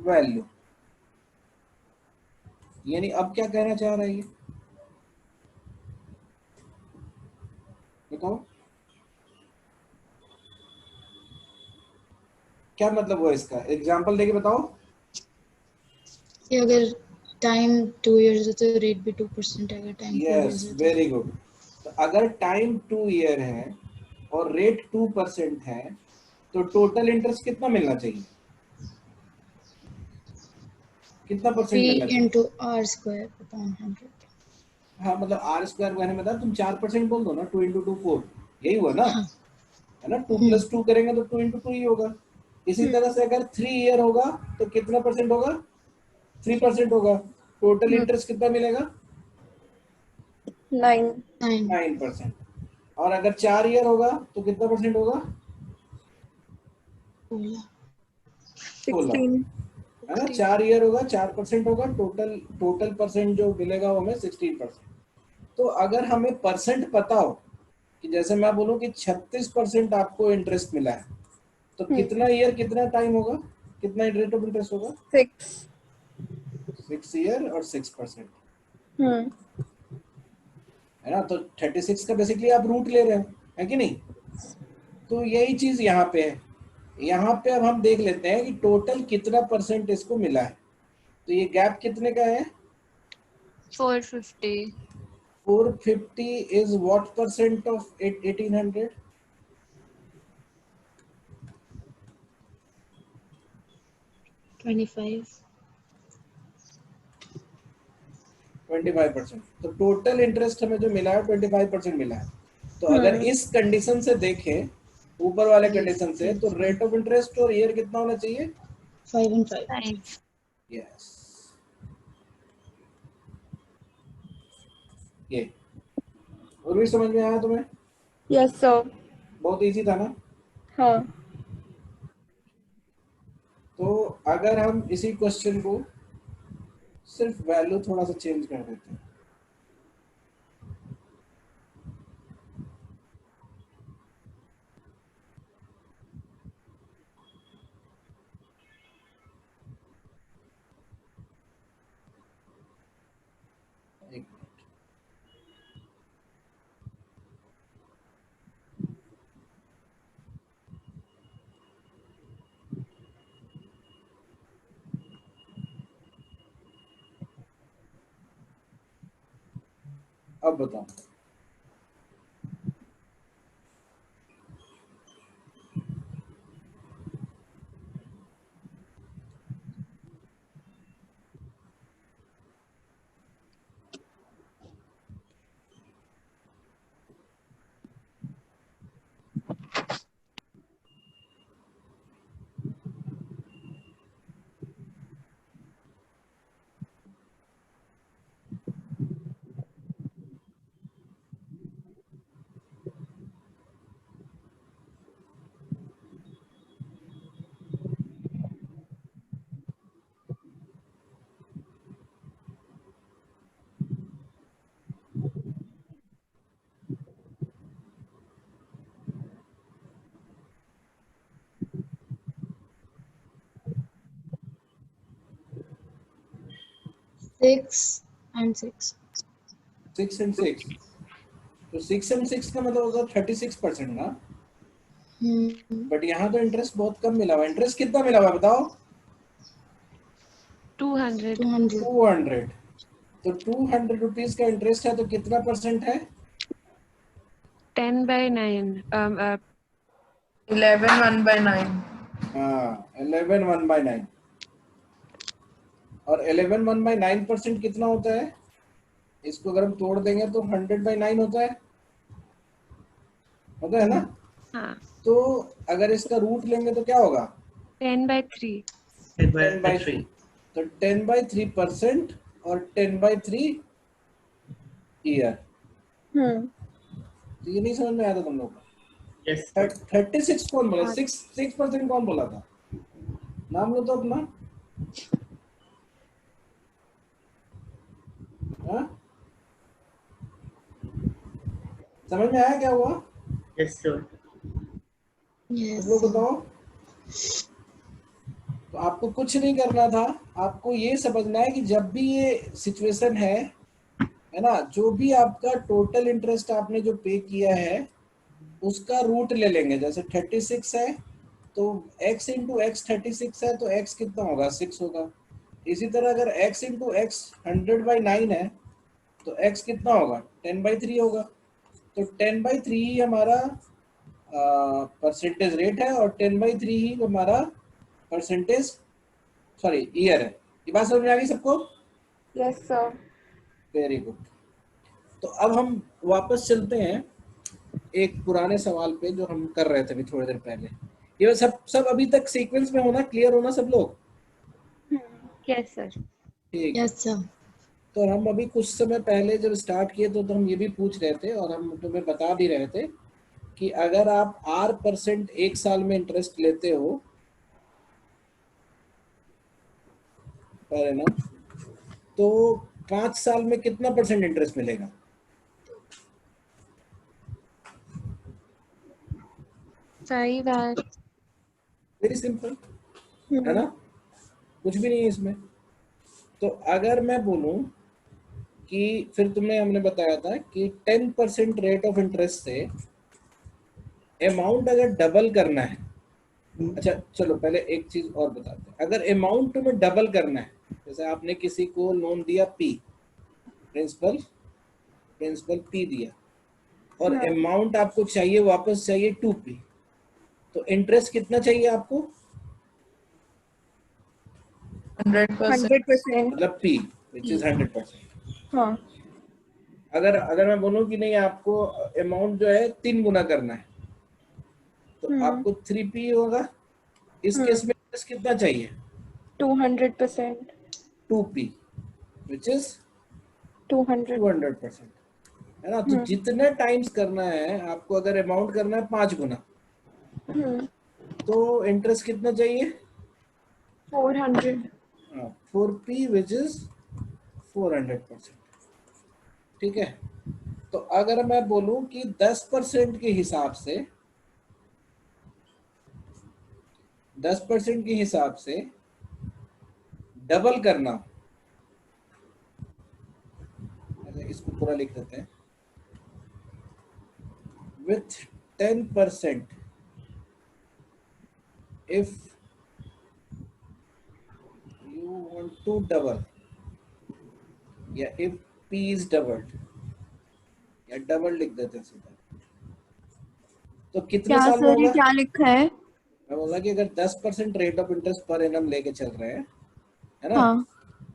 Speaker 1: value. यानी अब क्या कहना चाह रहा है ये बताओ, क्या मतलब हुआ इसका, एग्जांपल देके बताओ।
Speaker 4: कि अगर टाइम 2 इयर्स है तो रेट भी 2% है, अगर टाइम 4
Speaker 1: यस,
Speaker 4: इयर्स है तो।
Speaker 1: Very good. तो अगर टाइम 2 ईयर है और रेट 2% है, तो टोटल इंटरेस्ट कितना मिलना चाहिए, कितना परसेंट मिलना चाहिए?
Speaker 4: 3 × r² / 100।
Speaker 1: हाँ, मतलब आर स्क्वायर मैंने बताया, तुम 4% बोल दो ना, 2 × 2 4, यही हुआ ना,
Speaker 4: हाँ।
Speaker 1: है ना। 2 + 2 करेंगे तो 2 × 2 ही होगा। इसी तरह से अगर 3 ईयर होगा तो कितना परसेंट होगा, 3% होगा। टोटल इंटरेस्ट कितना मिलेगा, 9%। और अगर 4 ईयर होगा तो कितना परसेंट होगा, 16, है ना। 4 ईयर होगा, 4% होगा, टोटल परसेंट जो मिलेगा वो हमें 16%। तो अगर हमें परसेंट पता हो कि जैसे मैं बोलूं कि 36% आपको इंटरेस्ट मिला है, तो कितना ईयर कितना टाइम होगा, कितना रेट ऑफ इंटरेस्ट होगा, 6 ईयर और 6%, है ना। तो 36 का बेसिकली आप रूट ले रहे हो, है कि नहीं। तो यही चीज यहाँ पे है। यहाँ पे अब हम देख लेते हैं कि टोटल कितना परसेंट इसको मिला है। तो ये गैप कितने का है,
Speaker 9: 450।
Speaker 1: 450 इज व्हाट परसेंट ऑफ 1800, 25%। तो टोटल इंटरेस्ट हमें जो मिला है 25% मिला है। तो अगर इस कंडीशन से देखें, ऊपर वाले कंडीशन से, तो रेट ऑफ इंटरेस्ट और ईयर कितना होना चाहिए,
Speaker 4: 5 × 5।
Speaker 1: यस। ये और भी समझ में आया तुम्हें?
Speaker 6: Yes sir.
Speaker 1: बहुत इजी था ना।
Speaker 6: हाँ।
Speaker 1: तो अगर हम इसी क्वेश्चन को सिर्फ वैल्यू थोड़ा सा चेंज कर देते हैं, एक अब बताओ,
Speaker 4: Six and six.
Speaker 1: 6 and 6, तो 6 and 6 का मतलब होगा 36% ना, बट यहाँ तो इंटरेस्ट बहुत कम मिला हुआ। इंटरेस्ट कितना मिला हुआ बताओ?
Speaker 9: 200.
Speaker 1: 200। तो 200 रुपीज का इंटरेस्ट है तो कितना परसेंट है?
Speaker 9: 10/9.
Speaker 3: 11 1/9।
Speaker 1: हाँ 11 1/9। और 11 1/9% कितना होता है? इसको अगर हम तोड़ देंगे तो 100/9 होता है ना?
Speaker 9: हाँ।
Speaker 1: तो अगर इसका रूट लेंगे तो क्या होगा?
Speaker 9: 10/3.
Speaker 1: 10/3। तो 10/3% और 10/3 ईयर। तो ये नहीं समझ में आया था तुम लोग को? 36 कौन बोला? 6% कौन बोला था? नाम लो तो अपना। हाँ? समझ में आया क्या हुआ?
Speaker 5: Yes sir.
Speaker 4: Yes.
Speaker 1: लोग बताओ। तो आपको कुछ नहीं करना था, आपको ये समझना है कि जब भी ये सिचुएशन है ना, जो भी आपका टोटल इंटरेस्ट आपने जो पे किया है उसका रूट ले लेंगे। जैसे 36 है तो x इंटू एक्स 36 है तो x कितना होगा? 6 होगा। इसी तरह अगर x इंटू एक्स 100/9 है तो x कितना होगा? 10/3 होगा। तो 10/3 ही हमारा परसेंटेज रेट है और 10/3 ही हमारा परसेंटेज ईयर है। ये बात समझ में आ गई सबको?
Speaker 6: Yes sir.
Speaker 1: Very good. तो अब हम वापस चलते हैं एक पुराने सवाल पे जो हम कर रहे थे अभी थोड़ी देर पहले। ये सब अभी तक सीक्वेंस में होना, क्लियर होना सब लोग?
Speaker 9: Yes sir.
Speaker 1: ठीक।
Speaker 4: Yes, sir.
Speaker 1: तो हम अभी कुछ समय पहले जब स्टार्ट किए तो हम ये भी पूछ रहे थे और हम तुम्हें बता भी रहे थे कि अगर आप R% एक साल में इंटरेस्ट लेते हो पर एनम, तो 5 साल में कितना परसेंट इंटरेस्ट मिलेगा?
Speaker 9: सही बात।
Speaker 1: वेरी सिंपल है ना, कुछ भी नहीं है इसमें। तो अगर मैं बोलूं कि फिर हमने बताया था कि 10% रेट ऑफ इंटरेस्ट से अमाउंट अगर डबल करना है, अच्छा चलो पहले एक चीज और बताते हैं। अगर अमाउंट तुम्हें डबल करना है, जैसे आपने किसी को लोन दिया P, प्रिंसिपल P दिया और अमाउंट आपको चाहिए वापस चाहिए 2P, तो इंटरेस्ट कितना चाहिए आपको?
Speaker 3: 100%।
Speaker 6: 100%।
Speaker 1: मतलब P which is 100%।
Speaker 6: हाँ।
Speaker 1: अगर मैं बोलूं कि नहीं आपको अमाउंट जो है 3 गुना करना है तो आपको 3P होगा। इस केस में इंटरेस्ट कितना चाहिए?
Speaker 6: 200%।
Speaker 1: 2P which is
Speaker 6: 200।
Speaker 1: 200%, है ना? तो जितने टाइम्स करना है आपको, अगर अमाउंट करना है 5 गुना, तो इंटरेस्ट कितना चाहिए?
Speaker 6: 400.
Speaker 1: 4p which is 400%। ठीक है, तो अगर मैं बोलूं कि 10% के हिसाब से 10% के हिसाब से डबल करना, इसको पूरा लिख देते हैं, with 10% if you want to double, या if p is doubled, या डबल लिख देते हैं सीधा, तो कितने
Speaker 6: क्या
Speaker 1: साल में
Speaker 6: सर, ये
Speaker 1: होगा?
Speaker 6: क्या लिखा है?
Speaker 1: मैं बोला कि अगर 10% rate of interest per annum लेके चल रहे हैं, है ना,
Speaker 6: हाँ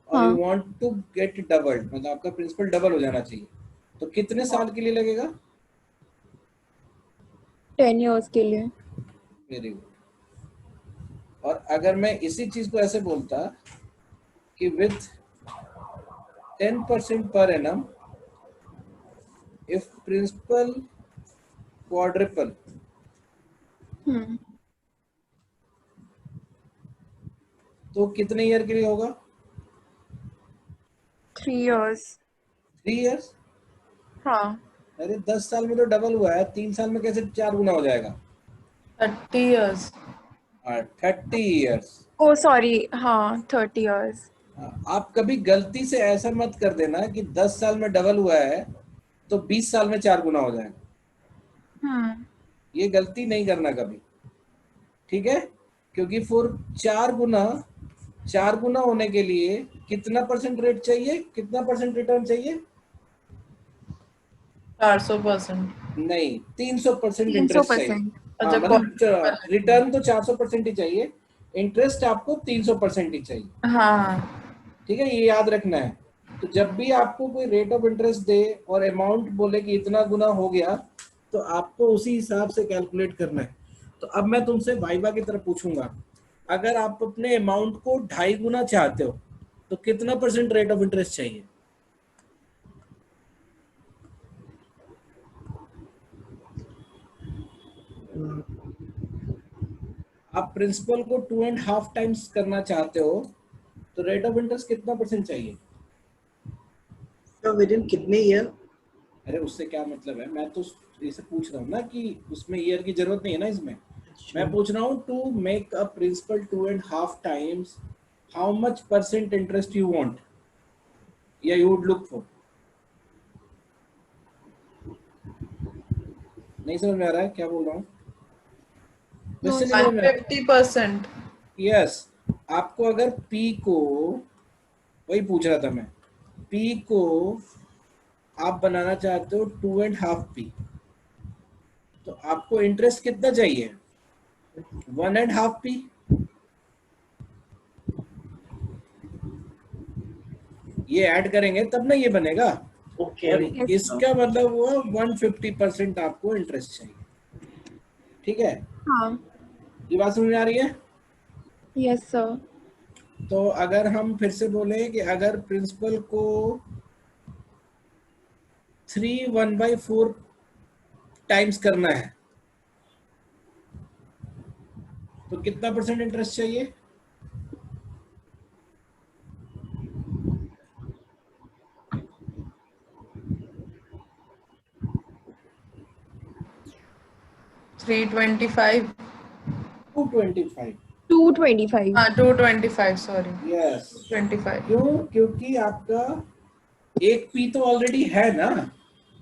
Speaker 1: और यू
Speaker 6: हाँ,
Speaker 1: वांट टू गेट डबल्ड, मतलब आपका प्रिंसिपल डबल हो जाना चाहिए, तो कितने साल के लिए लगेगा?
Speaker 6: 10 years के लिए।
Speaker 1: Very good. और अगर मैं इसी चीज को ऐसे बोलता कि with 10% per annum if principal quadruple, तो कितने ईयर के लिए होगा?
Speaker 6: 3 years।
Speaker 1: 3 इयर्स?
Speaker 6: हाँ,
Speaker 1: अरे 10 साल में तो डबल हुआ है, 3 साल में कैसे 4 गुना हो जाएगा?
Speaker 3: 30 years।
Speaker 1: 30 इयर्स।
Speaker 6: ओ सॉरी, हाँ 30 years।
Speaker 1: आप कभी गलती से ऐसा मत कर देना कि 10 साल में डबल हुआ है तो 20 साल में 4 गुना हो जाएगा। ये गलती नहीं करना कभी, ठीक है? क्योंकि फॉर 4 गुना होने के लिए कितना परसेंट रेट चाहिए, कितना परसेंट रिटर्न चाहिए?
Speaker 3: 400%।
Speaker 1: नहीं, 300% इंटरेस्ट चाहिए।
Speaker 6: 300%।
Speaker 1: मतलब रिटर्न तो 400% ही चाहिए, इंटरेस्ट आपको 300% ही चाहिए।
Speaker 3: हाँ
Speaker 1: ठीक है, ये याद रखना है। तो जब भी आपको कोई रेट ऑफ इंटरेस्ट दे और अमाउंट बोले कि इतना गुना हो गया, तो आपको उसी हिसाब से कैलकुलेट करना है। तो अब मैं तुमसे वाइवा की तरफ पूछूंगा, अगर आप अपने अमाउंट को 2.5 गुना चाहते हो तो कितना परसेंट रेट ऑफ इंटरेस्ट चाहिए? आप प्रिंसिपल को 2.5 टाइम्स करना चाहते हो तो रेट ऑफ इंटरेस्ट कितना परसेंट चाहिए?
Speaker 5: तो विद इन कितने ईयर?
Speaker 1: अरे उससे क्या मतलब है, मैं तो इसे पूछ रहा हूँ ना कि उसमें ईयर की जरूरत नहीं है ना इसमें। मैं पूछ रहा हूँ to make a principal 2.5 times, how much percent interest you want या यू वुड लुक फॉर? नहीं समझ में आ रहा है क्या बोल रहा हूँ?
Speaker 3: 150%।
Speaker 1: यस, आपको अगर P को, वही पूछ रहा था मैं, P को आप बनाना चाहते हो 2.5p, तो आपको इंटरेस्ट कितना चाहिए? 1.5p। ये ऐड करेंगे तब ना ये बनेगा।
Speaker 5: ओके,
Speaker 1: और इसका मतलब हुआ 150% आपको इंटरेस्ट चाहिए। ठीक है,
Speaker 6: हाँ,
Speaker 1: ये बात समझ में आ रही है?
Speaker 6: Yes sir.
Speaker 1: तो अगर हम फिर से बोले कि अगर प्रिंसिपल को 3/1/4 टाइम्स करना है तो कितना परसेंट इंटरेस्ट चाहिए?
Speaker 3: $325।
Speaker 1: 225।
Speaker 6: 225।
Speaker 3: हाँ 225, सॉरी।
Speaker 1: यस,
Speaker 3: 25।
Speaker 1: क्यों? क्योंकि आपका एक पी तो ऑलरेडी है ना,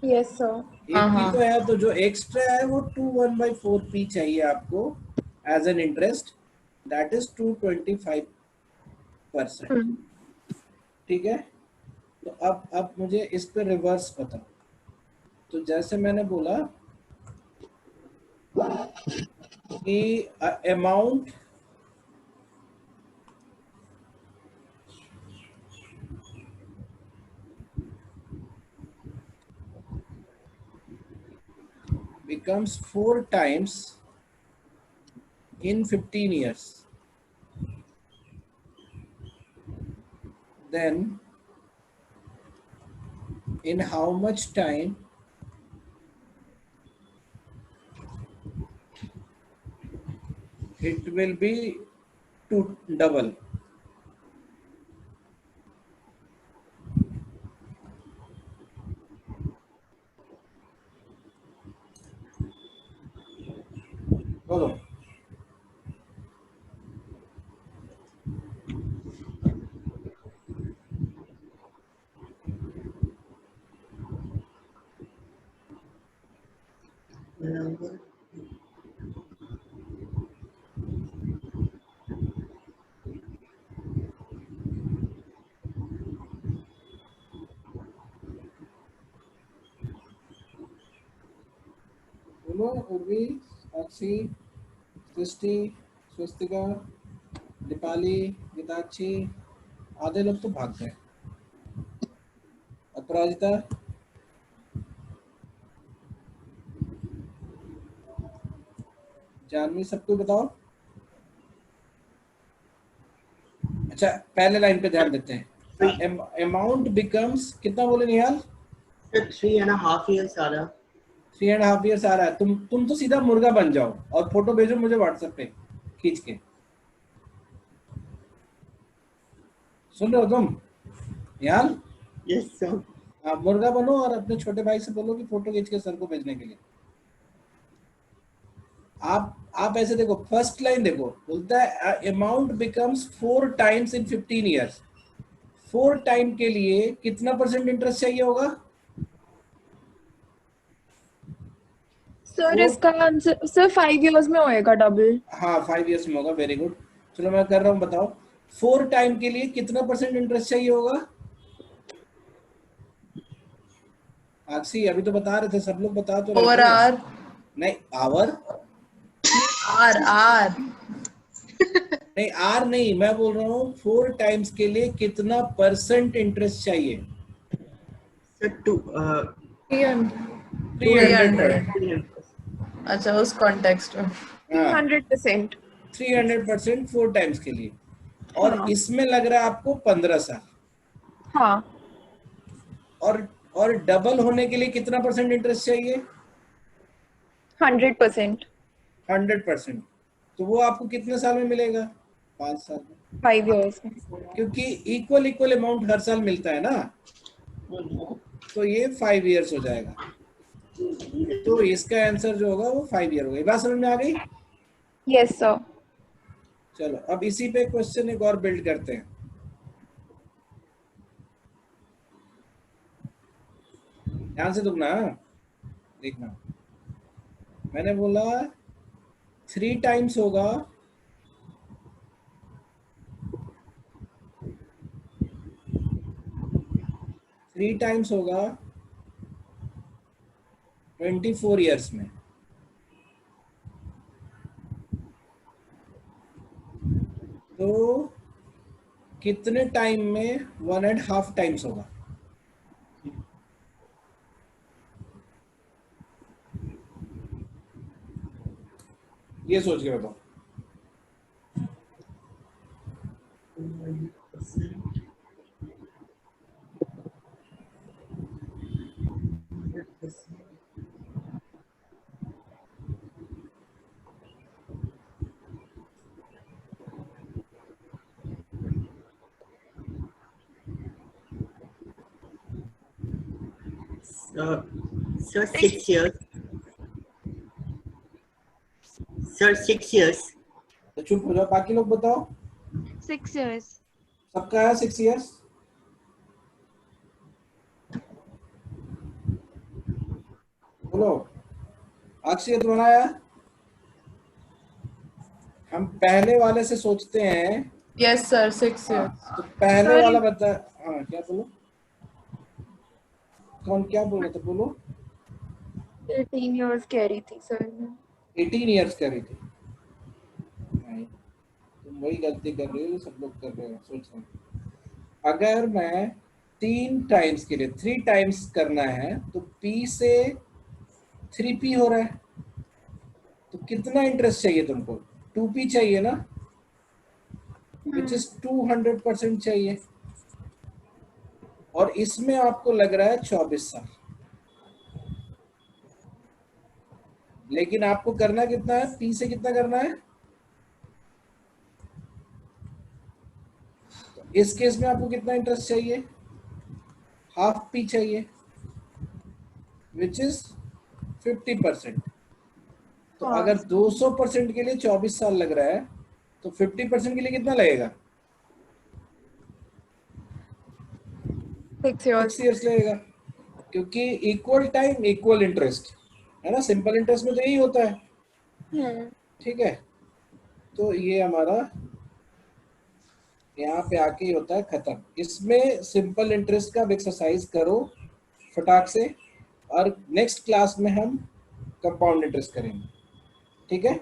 Speaker 6: यस सर।
Speaker 1: एक पी तो है, तो जो एक्स्ट्रा है वो 2/1/4p चाहिए आपको as an interest, that is 225%। ठीक है, तो अब मुझे इस पे रिवर्स बताओ। तो जैसे मैंने बोला कि amount becomes 4 times in 15 years, then in how much time it will be to double? बोलो। बोलो उर्वी, साक्षी, सृष्टि, स्वस्तिका, दीपाली, गीताक्षी, आधे लोग तो भाग गए। अपराजिता, जानवी, सबको बताओ। अच्छा, पहले लाइन पे ध्यान देते हैं। अमाउंट बिकम्स, कितना बोले निहाल?
Speaker 5: 3.5 years आ रहा।
Speaker 1: 3.5 years आ रहा है। तुम तो सीधा मुर्गा बन जाओ और फोटो भेजो मुझे व्हाट्सएप पे खींच के। सुन रहे हो तुम निहाल?
Speaker 5: Yes sir.
Speaker 1: आप मुर्गा बनो और अपने छोटे भाई से बोलो कि फोटो खींच के सर को भेजने के लिए। आप ऐसे देखो, फर्स्ट लाइन देखो, बोलता है amount becomes 4 times in 15 years। 4 time के लिए कितना % इंटरेस्ट चाहिए होगा?
Speaker 6: सर इसका आंसर सर 5 years में होएगा डबल।
Speaker 1: हाँ 5 years में होगा। Very good. चलो मैं कर रहा हूँ, बताओ 4 टाइम के लिए कितना % इंटरेस्ट चाहिए होगा? आक्षी अभी तो बता रहे थे, सब लोग बता तो
Speaker 3: ओवर
Speaker 1: रहे थे।
Speaker 3: आर।
Speaker 1: नहीं आवर,
Speaker 3: आर
Speaker 1: नहीं आर नहीं, मैं बोल रहा हूँ 4 टाइम्स के लिए कितना % इंटरेस्ट चाहिए?
Speaker 5: सर
Speaker 3: 300। अच्छा उस कॉन्टेक्स्ट में
Speaker 6: 300%।
Speaker 1: 300% 4 टाइम्स के लिए। और
Speaker 6: हाँ।
Speaker 1: इसमें लग रहा है आपको 15 साल।
Speaker 6: हाँ।
Speaker 1: और डबल होने के लिए कितना % इंटरेस्ट चाहिए?
Speaker 6: 100%।
Speaker 1: 100%। तो वो आपको कितने साल में मिलेगा? 5 साल में।
Speaker 6: 5 years में।
Speaker 1: क्योंकि इक्वल अमाउंट हर साल मिलता है ना, तो ये 5 years हो जाएगा। तो इसका आंसर जो होगा वो 5 year होगा। बात समझ में आ गई?
Speaker 6: Yes sir.
Speaker 1: चलो अब इसी पे क्वेश्चन एक और बिल्ड करते हैं। ध्यान से तुम ना देखना, मैंने बोला 3 टाइम्स होगा 3 टाइम्स होगा 24 years में। तो कितने टाइम में 1.5 टाइम्स होगा? ये सोच के बताओ।
Speaker 5: Sir 6 years। Sir 6 years।
Speaker 1: तो चुप हो जाओ, बाकी लोग बताओ।
Speaker 9: 6 years।
Speaker 1: सबका है 6 years? बोलो अक्षय तुम्हारा आया? हम पहले वाले से सोचते हैं।
Speaker 3: Yes sir 6 years।
Speaker 1: तो पहले वाला बता। हाँ क्या बोलो, कौन क्या बोल रहे थे? बोलो।
Speaker 6: 18 years कह रही थी सर।
Speaker 1: 18 years कर रही थी। नहीं, तुम वही गलती कर रहे हो, सब लोग कर रहे हो। सोच रहे हो अगर मैं 3 टाइम्स के लिए 3 टाइम्स करना है तो P से 3P हो रहा है, तो कितना इंटरेस्ट चाहिए तुमको? 2P चाहिए ना, विच इज 200% चाहिए। और इसमें आपको लग रहा है 24 साल। लेकिन आपको करना कितना है? P से कितना करना है? तो इस केस में आपको कितना इंटरेस्ट चाहिए? हाफ P चाहिए, विच इज 50%। तो अगर 200% के लिए 24 साल लग रहा है तो 50% के लिए कितना लगेगा?
Speaker 6: 6 years.
Speaker 1: 6 years लगेगा, क्योंकि इक्वल टाइम इक्वल इंटरेस्ट है ना, सिंपल इंटरेस्ट में तो यही होता है। ठीक है, तो ये हमारा यहाँ पे आके ही होता है खत्म। इसमें सिंपल इंटरेस्ट का एक्सरसाइज करो फटाक से, और नेक्स्ट क्लास में हम कंपाउंड इंटरेस्ट करेंगे। ठीक है।